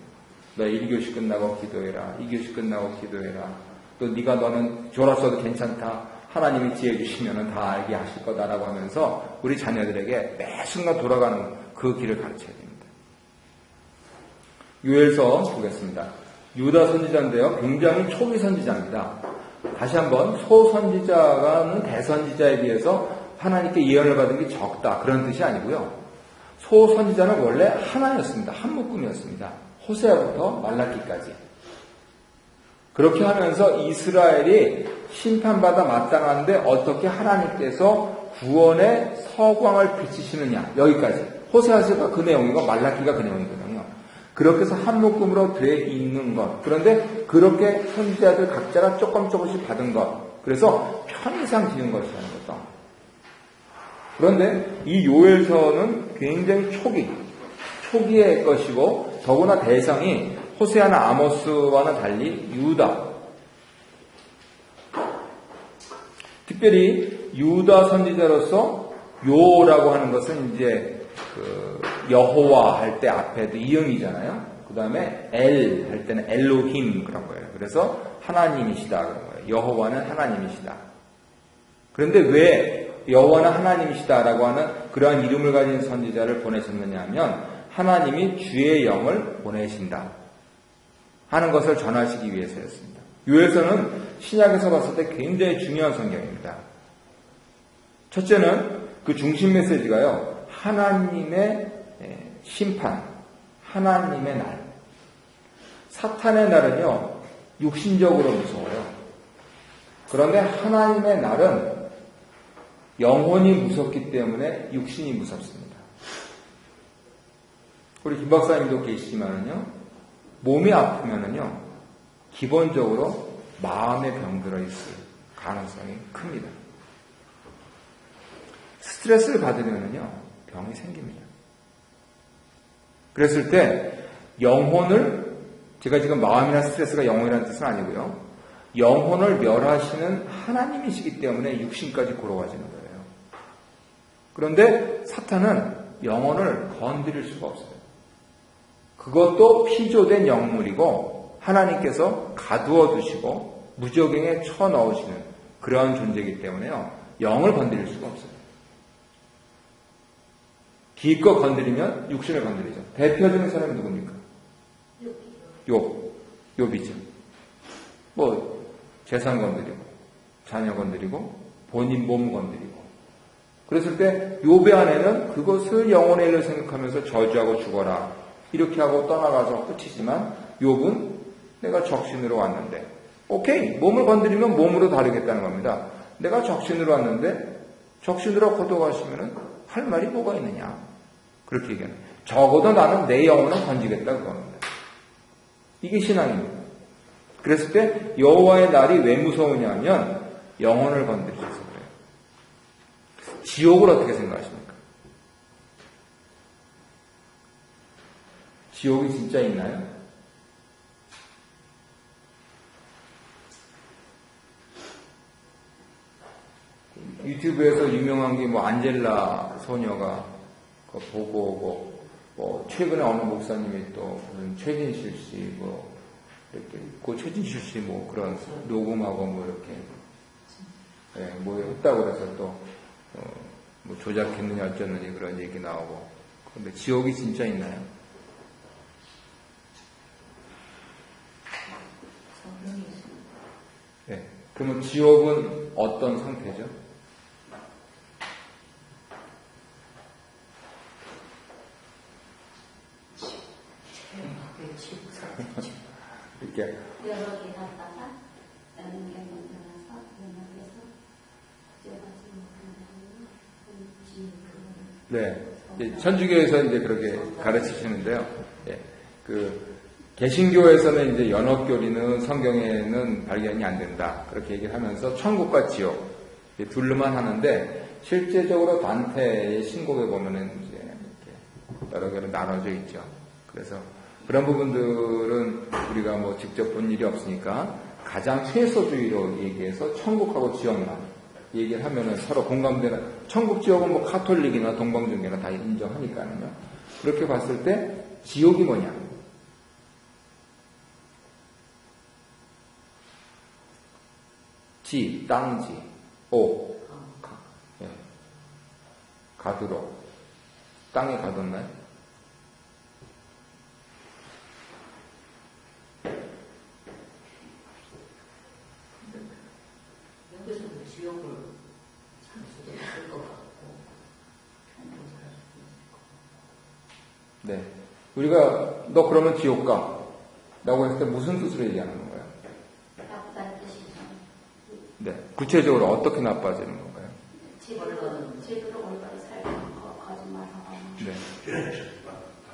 너 1교시 끝나고 기도해라. 2교시 끝나고 기도해라. 또 너는 졸았어도 괜찮다. 하나님이 지혜 주시면 다 알게 하실 거다라고 하면서 우리 자녀들에게 매 순간 돌아가는 그 길을 가르쳐야 됩니다. 요엘서 보겠습니다. 유다 선지자인데요. 굉장히 초기 선지자입니다. 다시 한번 소선지자가는 대선지자에 비해서 하나님께 예언을 받은 게 적다. 그런 뜻이 아니고요. 소선지자는 원래 하나였습니다. 한 묶음이었습니다. 호세아부터 말라기까지. 그렇게 하면서 이스라엘이 심판받아 마땅한데 어떻게 하나님께서 구원의 서광을 비치시느냐. 여기까지. 호세아서가 그 내용이고 말라기가 그 내용이거든요. 그렇게 해서 한 묶음으로 돼 있는 것. 그런데 그렇게 선지자들 각자가 조금씩 받은 것. 그래서 편의상 지은 것이라는 거죠. 그런데 이 요엘서는 굉장히 초기의 것이고, 더구나 대상이 호세아나 아모스와는 달리 유다. 특별히 유다 선지자로서 요라고 하는 것은 이제 여호와 할 때 앞에도 이응이잖아요. 그 다음에 엘 할 때는 엘로힘 그런 거예요. 그래서 하나님이시다 그런 거예요. 여호와는 하나님이시다. 그런데 왜 여호와는 하나님이시다라고 하는 그러한 이름을 가진 선지자를 보내셨느냐 하면, 하나님이 주의 영을 보내신다 하는 것을 전하시기 위해서였습니다. 요엘서는 신약에서 봤을 때 굉장히 중요한 성경입니다. 첫째는 그 중심 메시지가요, 하나님의 심판, 하나님의 날. 사탄의 날은요, 육신적으로 무서워요. 그런데 하나님의 날은 영혼이 무섭기 때문에 육신이 무섭습니다. 우리 김 박사님도 계시지만은요, 몸이 아프면은요, 기본적으로 마음에 병들어 있을 가능성이 큽니다. 스트레스를 받으면은요, 병이 생깁니다. 그랬을 때 영혼을, 제가 지금 마음이나 스트레스가 영혼이라는 뜻은 아니고요, 영혼을 멸하시는 하나님이시기 때문에 육신까지 고러가지는 거예요. 그런데 사탄은 영혼을 건드릴 수가 없어요. 그것도 피조된 영물이고 하나님께서 가두어 두시고 무저갱에 쳐넣으시는 그러한 존재이기 때문에요, 영을 건드릴 수가 없어요. 기껏 건드리면 육신을 건드리죠. 대표적인 사람이 누굽니까? 욥이죠. 뭐 재산 건드리고 자녀 건드리고 본인 몸 건드리고, 그랬을 때 욥의 아내는 그것을 영혼의 일로 생각하면서 저주하고 죽어라 이렇게 하고 떠나가서 끝이지만, 욥은 내가 적신으로 왔는데, 오케이, 몸을 건드리면 몸으로 다루겠다는 겁니다. 내가 적신으로 왔는데 적신으로 걷어가시면 할 말이 뭐가 있느냐, 그렇게 얘기하는 거예요. 적어도 나는 내 영혼을 건지겠다 그겁니다. 이게 신앙입니다. 그랬을 때 여호와의 날이 왜 무서우냐면 영혼을 건드리셔서 그래요. 지옥을 어떻게 생각하십니까? 지옥이 진짜 있나요? 유튜브에서 유명한 게 뭐 안젤라 소녀가 그거 보고 오고, 뭐 최근에 어느 목사님이 또 무슨 최진실 씨 뭐 이렇게 그 최진실 씨 뭐 그런 녹음하고 뭐 이렇게 뭐 했다고 그래서 또 뭐 조작했느냐 어쩌느냐 그런 얘기 나오고. 근데 지옥이 진짜 있나요? 네. 그러면 지옥은 어떤 상태죠? 이렇게 여러 개 갖다가 다른 게 만들어서 연합해서 네, 천주교에서 이제 그렇게 가르치시는데요. 예, 그 개신교에서는 이제 연합교리는 성경에는 발견이 안 된다 그렇게 얘기를 하면서 천국과 지옥 둘로만 하는데 실제적으로 단테의 신곡에 보면은 이제 이렇게 여러 개로 나눠져 있죠. 그래서 그런 부분들은 우리가 뭐 직접 본 일이 없으니까 가장 최소주의로 얘기해서 천국하고 지옥만 얘기를 하면은 서로 공감되는, 천국 지옥은 뭐 카톨릭이나 동방종교나 다 인정하니까요. 그렇게 봤을 때 지옥이 뭐냐? 지, 땅지, 오, 예. 가두로. 땅에 가뒀나요? 여기서 지옥을 살 수도 있을 것 같고, 천국을 살 수도 있을 것 같고. 네. 우리가 너 그러면 지옥 가 라고 했을 때 무슨 뜻으로 얘기하는 건가요? 나쁘다는 뜻이죠. 네. 구체적으로 어떻게 나빠지는 건가요? 제대로 올바로 살고 거짓말하고. 네.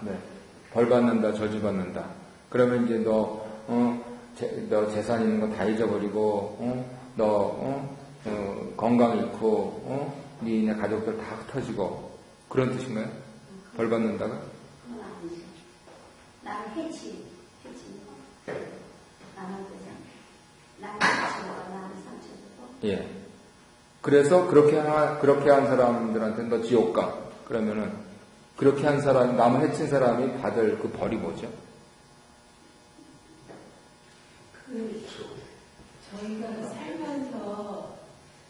네. 벌 받는다, 저주 받는다. 그러면 이제 너 재산 있는 거 다 잊어버리고, 건강 잃고, 니네 가족들 다 흩어지고, 그런 뜻인가요? 벌 받는다가? 그건 아니지. 나를 해치는 거. 나는 그냥, 나는 해치고, 나는 상처 주고. 예. 그래서 그렇게 한 사람들한테 너 지옥 가. 그러면은, 그렇게 한 사람, 남을 해친 사람이 받을 그 벌이 뭐죠? 저희가 살면서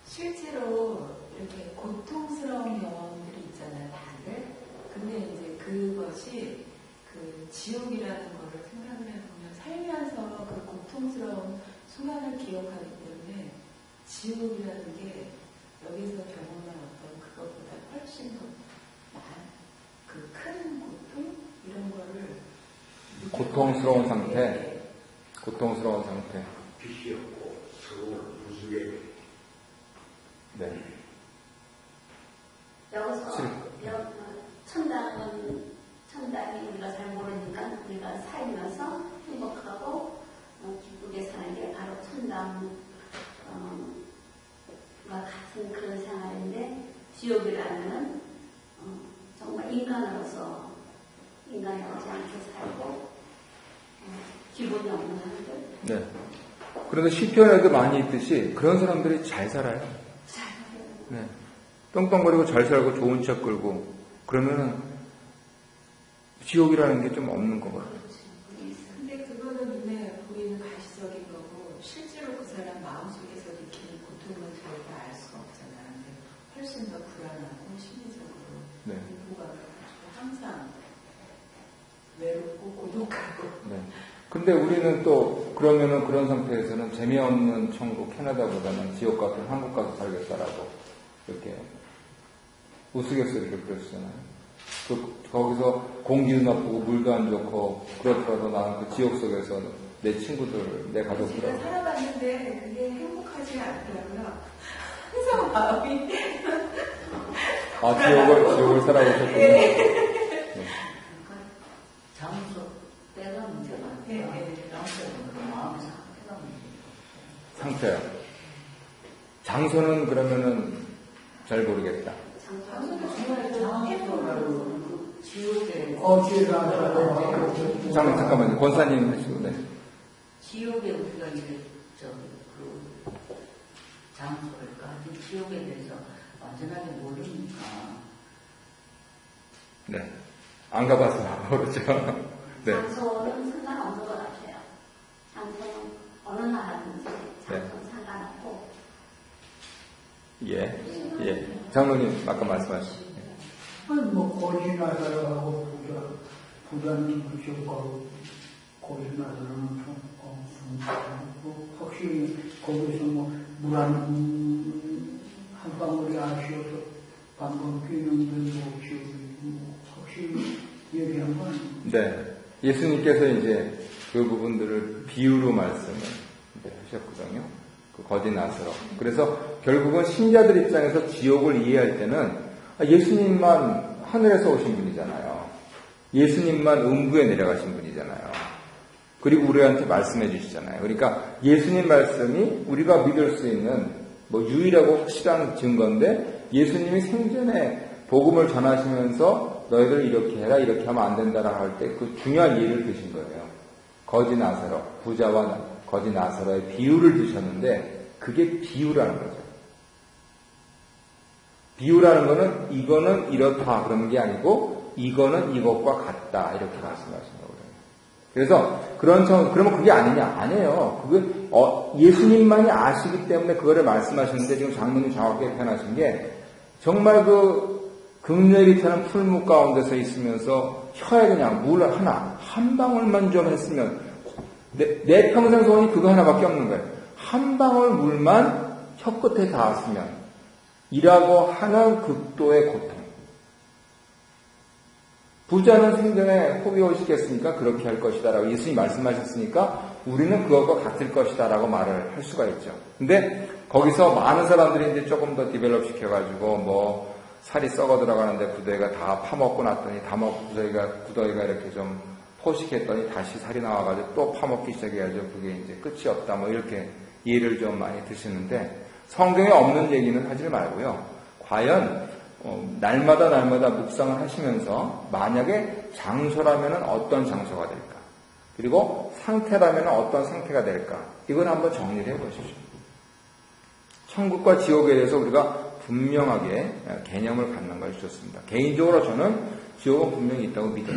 실제로 이렇게 고통스러운 경험들이 있잖아요, 다들. 근데 이제 그것이 그 지옥이라는 거를 생각을 해보면 살면서 그 고통스러운 순간을 기억하기 때문에 지옥이라는 게 여기서 경험한 어떤 그것보다 훨씬 더 나은 그 큰 고통? 이런 거를 고통스러운 상태. 고통스러운 상태. 빛이 없고 서로 무수게. 네. 여기서 천당이 우리가 잘 모르니까 우리가 살면서 행복하고 기쁘게 사는 게 바로 천당과 같은 그런 생활인데, 지옥이라는 정말 인간으로서 인간이 오지 않게 살고 기본이 없는 사람들. 네. 그런데 시편에도 많이 있듯이 그런 사람들이 잘 살아요. 네. 떵떵거리고 잘 살고 좋은 차 끌고 그러면은 지옥이라는 게 좀 없는 것 같아요. 근데 그거는 눈에 보이는 가시적인 거고 실제로 그 사람 마음속에서 느끼는 고통은 저희가 알 수가 없잖아요. 근데 훨씬 더 불안하고 심리적으로 네. 공부가 항상 외롭고 고독하고. 네. 근데 우리는 또 그러면은 그런 상태에서는 재미없는 천국 캐나다보다는 지옥 같은 한국 가서 살겠다라고 이렇게 우스갯소리를 그러시잖아요. 거기서 공기도 나쁘고 물도 안 좋고 그렇더라도 나는 그 지옥 속에서 내 친구들, 내 제가 가족들하고 살아봤는데 그게 행복하지 않더라고요. 항상 마음이 지옥을 살아보셨군요. 네. 장소 때가 문제가 아니라 장소는 그 마음 상태가 문제가. 상태요. 장소는 그러면은 잘 모르겠다. 장소도 중요하죠. 지옥에 거지에 가서 잠깐만요. 권사님 하시고, 네. 지옥에 우리가 이제 그 장소랄까 지옥에 대해서 완전하게 모르니까. 네. 안 가봐서 모르죠. 네. 장소는 상관없는 것 같아요. 장소는 어느 나라든지 장소는 상관없고. 예. 예. 장로님, 아까 말씀하신. 아니 뭐 거지 나사라고 부자는 지옥가고 거지 나사라는 뭐 확실히 거기서 뭐 물 한 방울이 아쉬워서 방금 귀는데 뭐 지옥이 뭐 확실히 얘기한 건 네. 예수님께서 이제 그 부분들을 비유로 말씀을 이제 하셨거든요. 그 거짓 나사로. 그래서 결국은 신자들 입장에서 지옥을 이해할 때는 예수님만 하늘에서 오신 분이잖아요. 예수님만 음부에 내려가신 분이잖아요. 그리고 우리한테 말씀해 주시잖아요. 그러니까 예수님 말씀이 우리가 믿을 수 있는 뭐 유일하고 확실한 증거인데 예수님이 생전에 복음을 전하시면서 너희들 이렇게 해라 이렇게 하면 안 된다라고 할 때 그 중요한 예를 드신 거예요. 거지 나사로, 부자와 거지 나사로의 비유를 드셨는데 그게 비유라는 거죠. 비유라는 거는 이거는 이렇다 그런 게 아니고 이거는 이것과 같다 이렇게 말씀하시는 거예요. 그래서 그러면 그게 아니냐? 아니에요. 그게 예수님만이 아시기 때문에 그거를 말씀하시는데 지금 장로님 정확하게 표현하신 게 정말 그 극렬히 타는 풀무 가운데서 있으면서 혀에 그냥 물 하나 한 방울만 좀 했으면 내 평생 소원이 그거 하나밖에 없는 거예요. 한 방울 물만 혀 끝에 닿았으면 이라고 하는 극도의 고통. 부자는 생전에 호비호식했으니까 그렇게 할 것이다 라고 예수님이 말씀하셨으니까 우리는 그것과 같을 것이다 라고 말을 할 수가 있죠. 근데 거기서 많은 사람들이 이제 조금 더 디벨롭 시켜가지고 뭐 살이 썩어 들어가는데 구더기가 다 파먹고 났더니 구더기가 이렇게 좀 포식했더니 다시 살이 나와가지고 또 파먹기 시작해야죠. 그게 이제 끝이 없다 뭐 이렇게 이해를 좀 많이 드시는데 성경에 없는 얘기는 하지 말고요. 과연 날마다 묵상을 하시면서 만약에 장소라면 어떤 장소가 될까? 그리고 상태라면 어떤 상태가 될까? 이건 한번 정리를 해보시죠. 천국과 지옥에 대해서 우리가 분명하게 개념을 갖는 것이 좋습니다. 개인적으로 저는 지옥은 분명히 있다고 믿어요.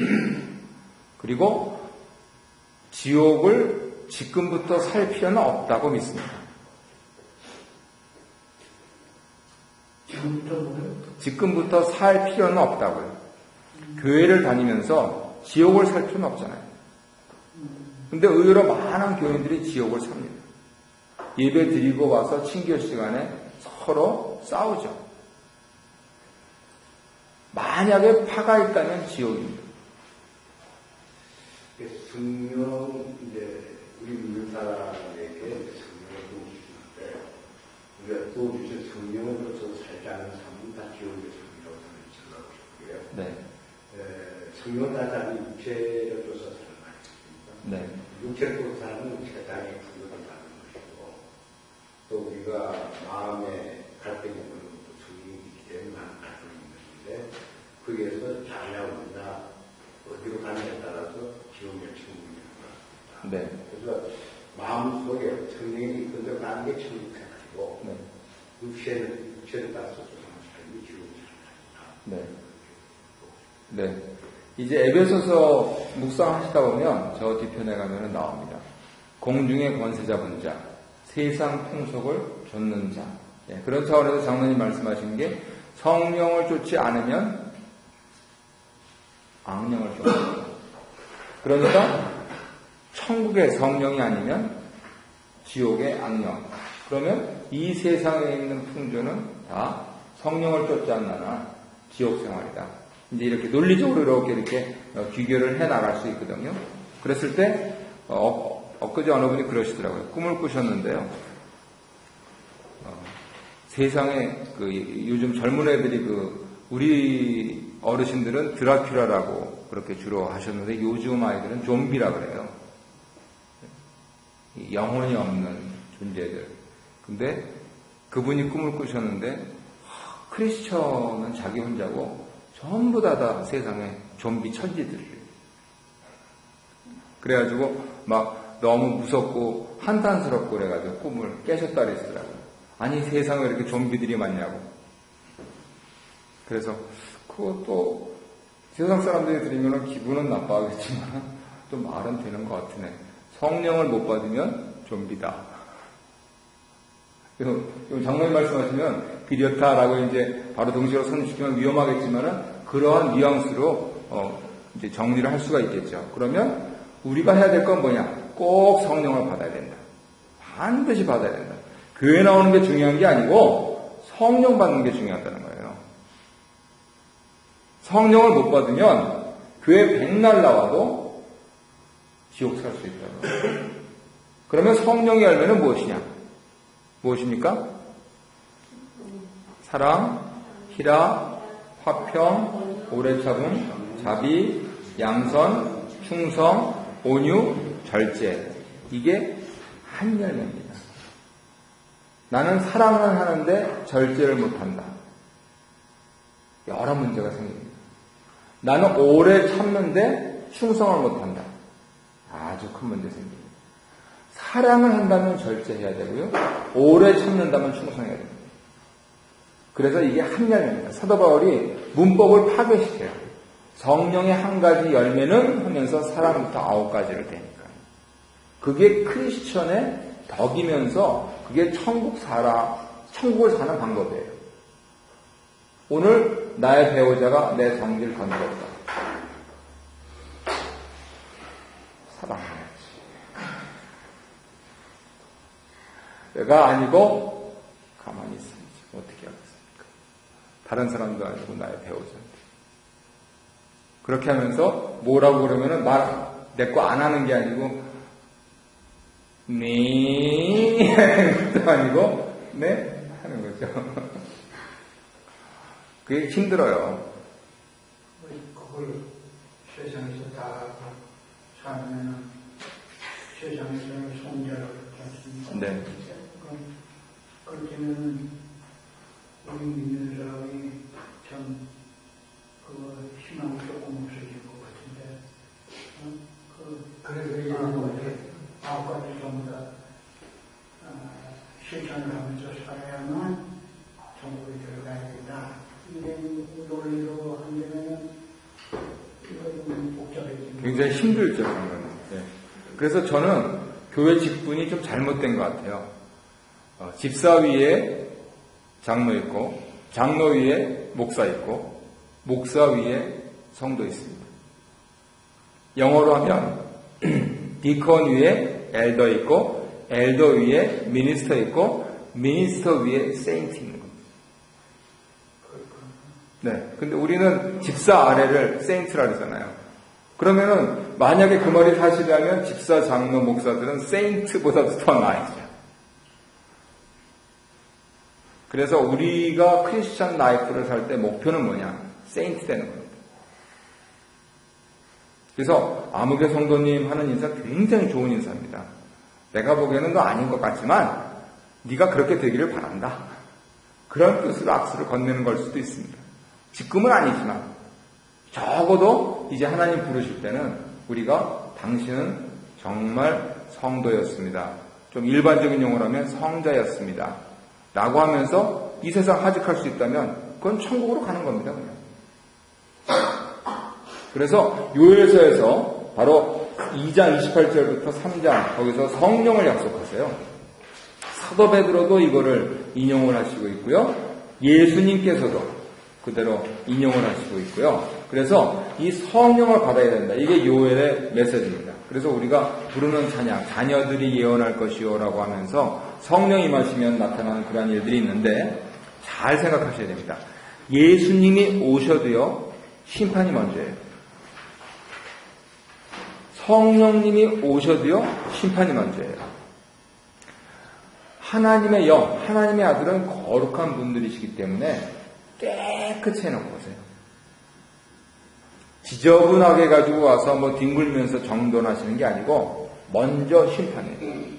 그리고 지옥을 지금부터 살 필요는 없다고 믿습니다. 지금부터 살 필요는 없다고요. 교회를 다니면서 지옥을 살 필요는 없잖아요. 근데 의외로 많은 교인들이 지옥을 삽니다. 예배 드리고 와서 친교 시간에 서로 싸우죠. 만약에 파가 있다면 지옥입니다. 성령, 이제, 우리 믿는 사람에게 성령을 도와주시는데, 우리가 도와주신 성령으로서 살지 않은 삶은 다 지옥의 삶이라고 생각하고 싶고요. 네. 성령 따뜻한 육체를 둬서 사는 말입니다. 네. 육체를 둬서 사는 세상의 풍요를 사는 것이고, 또 우리가 마음에 갈등이 있는 것도 성령이기 때문에 많은 갈등이 있는데, 거기에서 잘 나온다, 어디로 가느냐에 따라서 지옥의 천국이 있습니다. 네. 그래서 마음속에 성령이 이끌어 가는 게 천국 생활이고, 네. 육체를 따라서 사는 삶이 지옥의 삶입니다. 네. 네. 이제 에베소서 묵상하시다 보면 저 뒤편에 가면은 나옵니다. 공중의 권세 잡은 자, 세상 풍속을 좇는 자. 네. 그런 차원에서 장로님 말씀하신 게 성령을 쫓지 않으면 악령을 쫓는다. 그러니까 천국의 성령이 아니면 지옥의 악령. 그러면 이 세상에 있는 풍조는 다 성령을 쫓지 않는 지옥 생활이다. 이제 이렇게 논리적으로 이렇게 귀결을 해 나갈 수 있거든요. 그랬을 때 엊그제 어느 분이 그러시더라고요. 꿈을 꾸셨는데요. 세상에 요즘 젊은 애들이 우리 어르신들은 드라큘라라고 그렇게 주로 하셨는데 요즘 아이들은 좀비라 그래요. 영혼이 없는 존재들. 근데 그분이 꿈을 꾸셨는데 크리스천은 자기 혼자고 전부 다 세상에 좀비 천지들이에요. 그래가지고 막 너무 무섭고 한탄스럽고 그래가지고 꿈을 깨셨다 그랬더라고요. 아니 세상에 왜 이렇게 좀비들이 많냐고. 그래서 그것도 세상 사람들이 들으면 기분은 나빠하겠지만 좀 말은 되는 것 같으네. 성령을 못 받으면 좀비다. 그래서 장로님 말씀하시면 비려타라고 이제 바로 동시로 선지시키면 위험하겠지만은 그러한 뉘앙스로 이제 정리를 할 수가 있겠죠. 그러면 우리가 해야 될 건 뭐냐? 꼭 성령을 받아야 된다. 반드시 받아야 된다. 교회 나오는 게 중요한 게 아니고 성령 받는 게 중요하다는 거예요. 성령을 못 받으면 교회 백날 나와도 지옥 살 수 있다고. 그러면 성령의 열매는 무엇이냐? 무엇입니까? 사랑, 희락, 화평, 오래 참음, 자비, 양선, 충성, 온유, 절제. 이게 한 열매입니다. 나는 사랑은 하는데 절제를 못한다. 여러 문제가 생깁니다. 나는 오래 참는데 충성을 못한다. 아주 큰 문제 생깁니다. 사랑을 한다면 절제해야 되고요. 오래 참는다면 충성해야 됩니다. 그래서 이게 한 열매입니다. 사도 바울이 문법을 파괴시켜요. 성령의 한 가지 열매는 하면서 사랑부터 9가지를 되니까. 그게 크리스천의 덕이면서 그게 천국을 사는 방법이에요. 오늘 나의 배우자가 내 성질 건드렸다. 사랑해야지. 내가 아니고 가만히 있어야지. 어떻게 하겠습니까? 다른 사람도 아니고 나의 배우자인데. 그렇게 하면서 뭐라고 그러면은 내 거 안 하는 게 아니고 네 하는 것도 아니고 네 하는 거죠. 그게 힘들어요. 그걸 세상에서 다 살면은 세상에서는 성자라고 그러지 않습니까? 네. 그렇다면 우리 믿는 사람이 참 희망이 조금 없어진 것 같은데 그래서 이런 거에 9가지 전부 다 실천을 하면서 살아야만 천국에 들어가야 된다. 이런 논리로 한다면 이거 좀 복잡해집니다. 굉장히 힘들죠, 그런 거는. 네. 그래서 저는 교회 직분이 좀 잘못된 것 같아요. 집사 위에 장로 있고, 장로 위에 목사 있고, 목사 위에 성도 있습니다. 영어로 하면 디컨 위에 엘더 있고, 엘더 위에 미니스터 있고, 미니스터 위에 세인트 있는 겁니다. 네. 근데 우리는 집사 아래를 세인트라 그러잖아요. 그러면은 만약에 그 말이 사실이라면 집사, 장로, 목사들은 세인트보다도 더 나아지죠. 그래서 우리가 크리스천 라이프를 살 때 목표는 뭐냐? 세인트 되는 겁니다. 그래서 아무개 성도님 하는 인사 굉장히 좋은 인사입니다. 내가 보기에는 너 아닌 것 같지만 네가 그렇게 되기를 바란다. 그런 뜻으로 악수를 건네는 걸 수도 있습니다. 지금은 아니지만 적어도 이제 하나님 부르실 때는 우리가 당신은 정말 성도였습니다. 좀 일반적인 용어로 하면 성자였습니다. 라고 하면서 이 세상 하직할 수 있다면 그건 천국으로 가는 겁니다. 그냥. 그래서 요엘서에서 바로 2장 28절부터 3장 거기서 성령을 약속하세요. 사도 베드로도 이거를 인용을 하시고 있고요. 예수님께서도 그대로 인용을 하시고 있고요. 그래서 이 성령을 받아야 된다. 이게 요엘의 메시지입니다. 그래서 우리가 부르는 찬양, 자녀들이 예언할 것이요 라고 하면서 성령이 임하시면 나타나는 그러한 일들이 있는데 잘 생각하셔야 됩니다. 예수님이 오셔도요, 심판이 먼저예요. 성령님이 오셔도요, 심판이 먼저예요. 하나님의 영, 하나님의 아들은 거룩한 분들이시기 때문에 깨끗이 해놓고 오세요. 지저분하게 가지고 와서 뭐 뒹굴면서 정돈하시는 게 아니고 먼저 심판해요.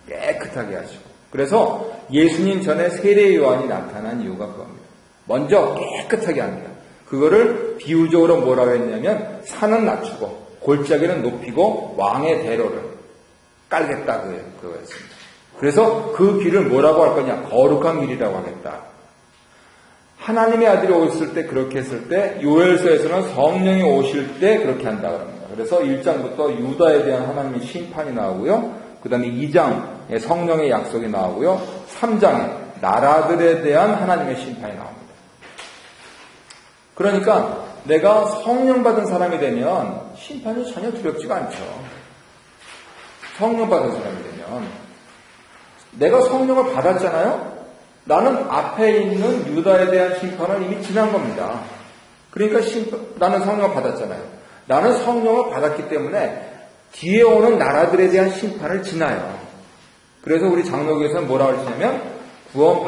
깨끗하게 하시고. 그래서 예수님 전에 세례 요한이 나타난 이유가 그겁니다. 먼저 깨끗하게 합니다. 그거를 비유적으로 뭐라고 했냐면 산은 낮추고 골짜기는 높이고 왕의 대로를 깔겠다 그거였습니다. 그래서 그 길을 뭐라고 할 거냐? 거룩한 길이라고 하겠다. 하나님의 아들이 오셨을 때 그렇게 했을 때 요엘서에서는 성령이 오실 때 그렇게 한다 그럽니다. 그래서 1장부터 유다에 대한 하나님의 심판이 나오고요. 그 다음에 2장에 성령의 약속이 나오고요. 3장에 나라들에 대한 하나님의 심판이 나옵니다. 그러니까 내가 성령 받은 사람이 되면 심판이 전혀 두렵지가 않죠. 성령 받은 사람이 되면 내가 성령을 받았잖아요. 나는 앞에 있는 유다에 대한 심판을 이미 지난 겁니다. 그러니까 나는 성령을 받았잖아요. 나는 성령을 받았기 때문에 뒤에 오는 나라들에 대한 심판을 지나요. 그래서 우리 장로교에서는 뭐라고 하시냐면 구원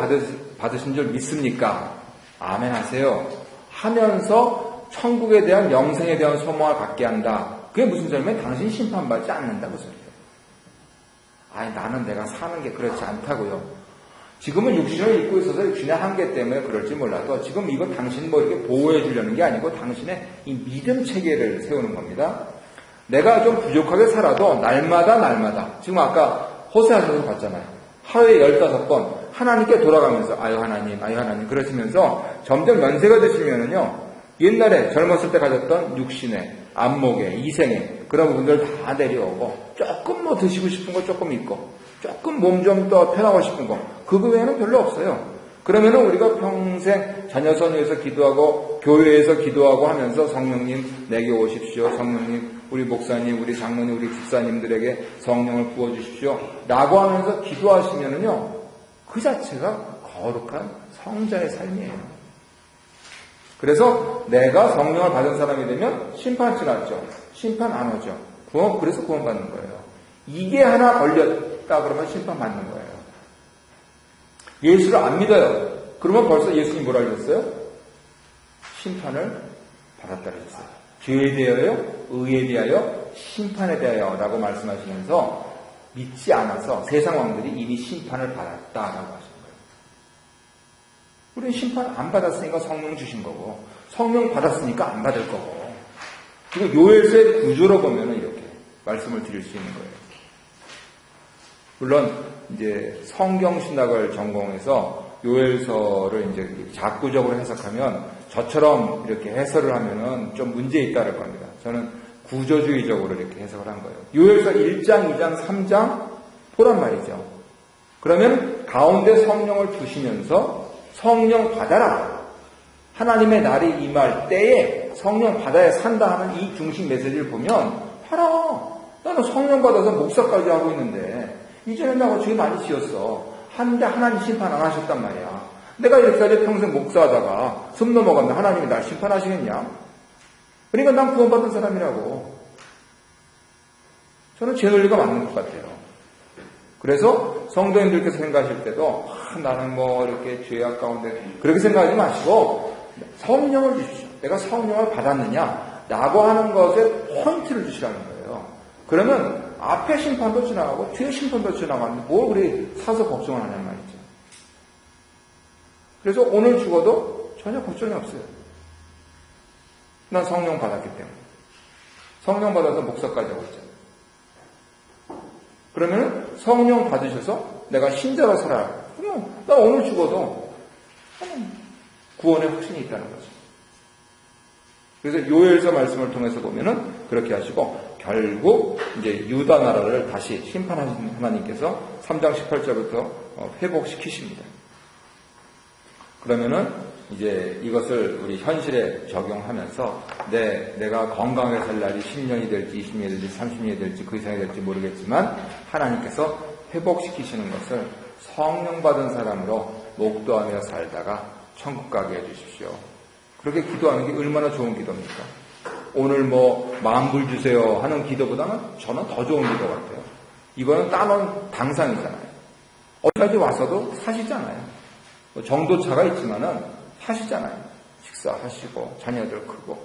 받으신 줄 믿습니까? 아멘 하세요. 하면서 천국에 대한 영생에 대한 소망을 갖게 한다. 그게 무슨 소리냐면 당신 심판받지 않는다 그 소리예요. 아니 나는 내가 사는 게 그렇지 않다고요. 지금은 육신을 입고 있어서 육신의 한계 때문에 그럴지 몰라도 지금 이거 당신 뭐 이렇게 보호해 주려는 게 아니고 당신의 이 믿음 체계를 세우는 겁니다. 내가 좀 부족하게 살아도 날마다 지금 아까 호세아서에서 봤잖아요. 하루에 15번 하나님께 돌아가면서 아유 하나님 그러시면서 점점 연세가 드시면은요 옛날에 젊었을 때 가졌던 육신의 안목의 이생의 그런 부분들 다 내려오고 조금 뭐 드시고 싶은 거 조금 있고 조금 몸 좀 더 편하고 싶은 거 그거 외에는 별로 없어요. 그러면은 우리가 평생 자녀선 위해서 기도하고 교회에서 기도하고 하면서 성령님 내게 오십시오. 성령님 우리 목사님 우리 장로님 우리 집사님들에게 성령을 부어주십시오 라고 하면서 기도하시면은요 그 자체가 거룩한 성자의 삶이에요. 그래서 내가 성령을 받은 사람이 되면 심판 지났죠. 심판 안 오죠. 그래서 구원받는 거예요. 이게 하나 걸렸다 그러면 심판받는 거예요. 예수를 안 믿어요. 그러면 벌써 예수님이 뭐라 그러셨어요? 심판을 받았다 그러셨어요. 죄에 대하여, 의에 대하여, 심판에 대하여 라고 말씀하시면서 믿지 않아서 세상 왕들이 이미 심판을 받았다라고 하신 거예요. 우리는 심판 안 받았으니까 성령 주신 거고 성령 받았으니까 안 받을 거고 그리고 요엘서의 구조로 보면 이렇게 말씀을 드릴 수 있는 거예요. 물론 이제 성경신학을 전공해서 요엘서를 이제 작구적으로 해석하면 저처럼 이렇게 해설을 하면은 좀 문제 있다는 겁니다. 저는 구조주의적으로 이렇게 해석을 한 거예요. 요엘서 1장, 2장, 3장 보란 말이죠. 그러면 가운데 성령을 주시면서 성령 받아라. 하나님의 날이 임할 때에 성령 받아야 산다 하는 이 중심 메시지를 보면 봐라. 나는 성령 받아서 목사까지 하고 있는데 이제는 나하고 죄 많이 지었어. 한데 하나님 심판 안 하셨단 말이야. 내가 이렇게까지 평생 목사하다가 숨 넘어가면 하나님이 날 심판하시겠냐? 그러니까 난 구원받은 사람이라고. 저는 제 논리가 맞는 것 같아요. 그래서 성도님들께서 생각하실 때도 나는 뭐 이렇게 죄악 가운데 그렇게 생각하지 마시고 성령을 주십시오. 내가 성령을 받았느냐? 라고 하는 것에 포인트를 주시라는 거예요. 그러면 앞에 심판도 지나가고 뒤에 심판도 지나가는데 뭘 우리 사서 걱정을 하냔 말이죠. 그래서 오늘 죽어도 전혀 걱정이 없어요. 난 성령 받았기 때문에. 성령 받아서 목사까지 하고 있잖아요. 그러면 성령 받으셔서 내가 신자로 살아라. 그럼 나 오늘 죽어도 구원의 확신이 있다는 거죠. 그래서 요엘서 말씀을 통해서 보면은 그렇게 하시고 결국 이제 유다 나라를 다시 심판하신 하나님께서 3장 18절부터 회복시키십니다. 그러면은 이제 이것을 우리 현실에 적용하면서 내가 건강하게 살 날이 10년이 될지 20년이 될지 30년이 될지 그 이상이 될지 모르겠지만 하나님께서 회복시키시는 것을 성령 받은 사람으로 목도하며 살다가 천국 가게 해주십시오. 그렇게 기도하는 게 얼마나 좋은 기도입니까? 오늘 뭐 만불 주세요 하는 기도보다는 저는 더 좋은 기도 같아요. 이거는 따놓은 당상이잖아요. 어디까지 와서도 사시잖아요. 뭐 정도차가 있지만은 사시잖아요. 식사하시고 자녀들 크고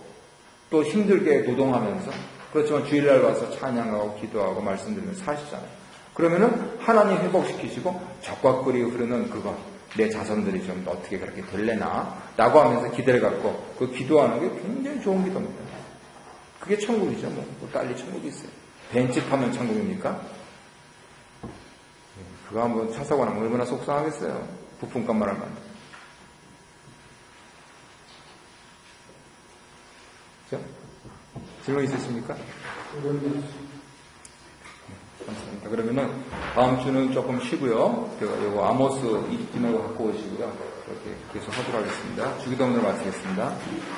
또 힘들게 노동하면서 그렇지만 주일날 와서 찬양하고 기도하고 말씀드리면서 사시잖아요. 그러면은 하나님 회복시키시고 적과 꿀이 흐르는 그것 내 자손들이 좀 어떻게 그렇게 될래나 라고 하면서 기대를 갖고 그 기도하는 게 굉장히 좋은 기도입니다. 그게 천국이죠. 뭐 딸리 천국이 있어요. 벤치 타면 천국입니까? 그거 한번 차사고 나면 얼마나 속상하겠어요. 부품값만 하면. 그렇죠? 질문 있으십니까? 감사합니다. 그러면은 다음 주는 조금 쉬고요. 제가 요거 아모스 20지 말고 갖고 오시고요. 그렇게 계속 하도록 하겠습니다. 주기도문으로 마치겠습니다.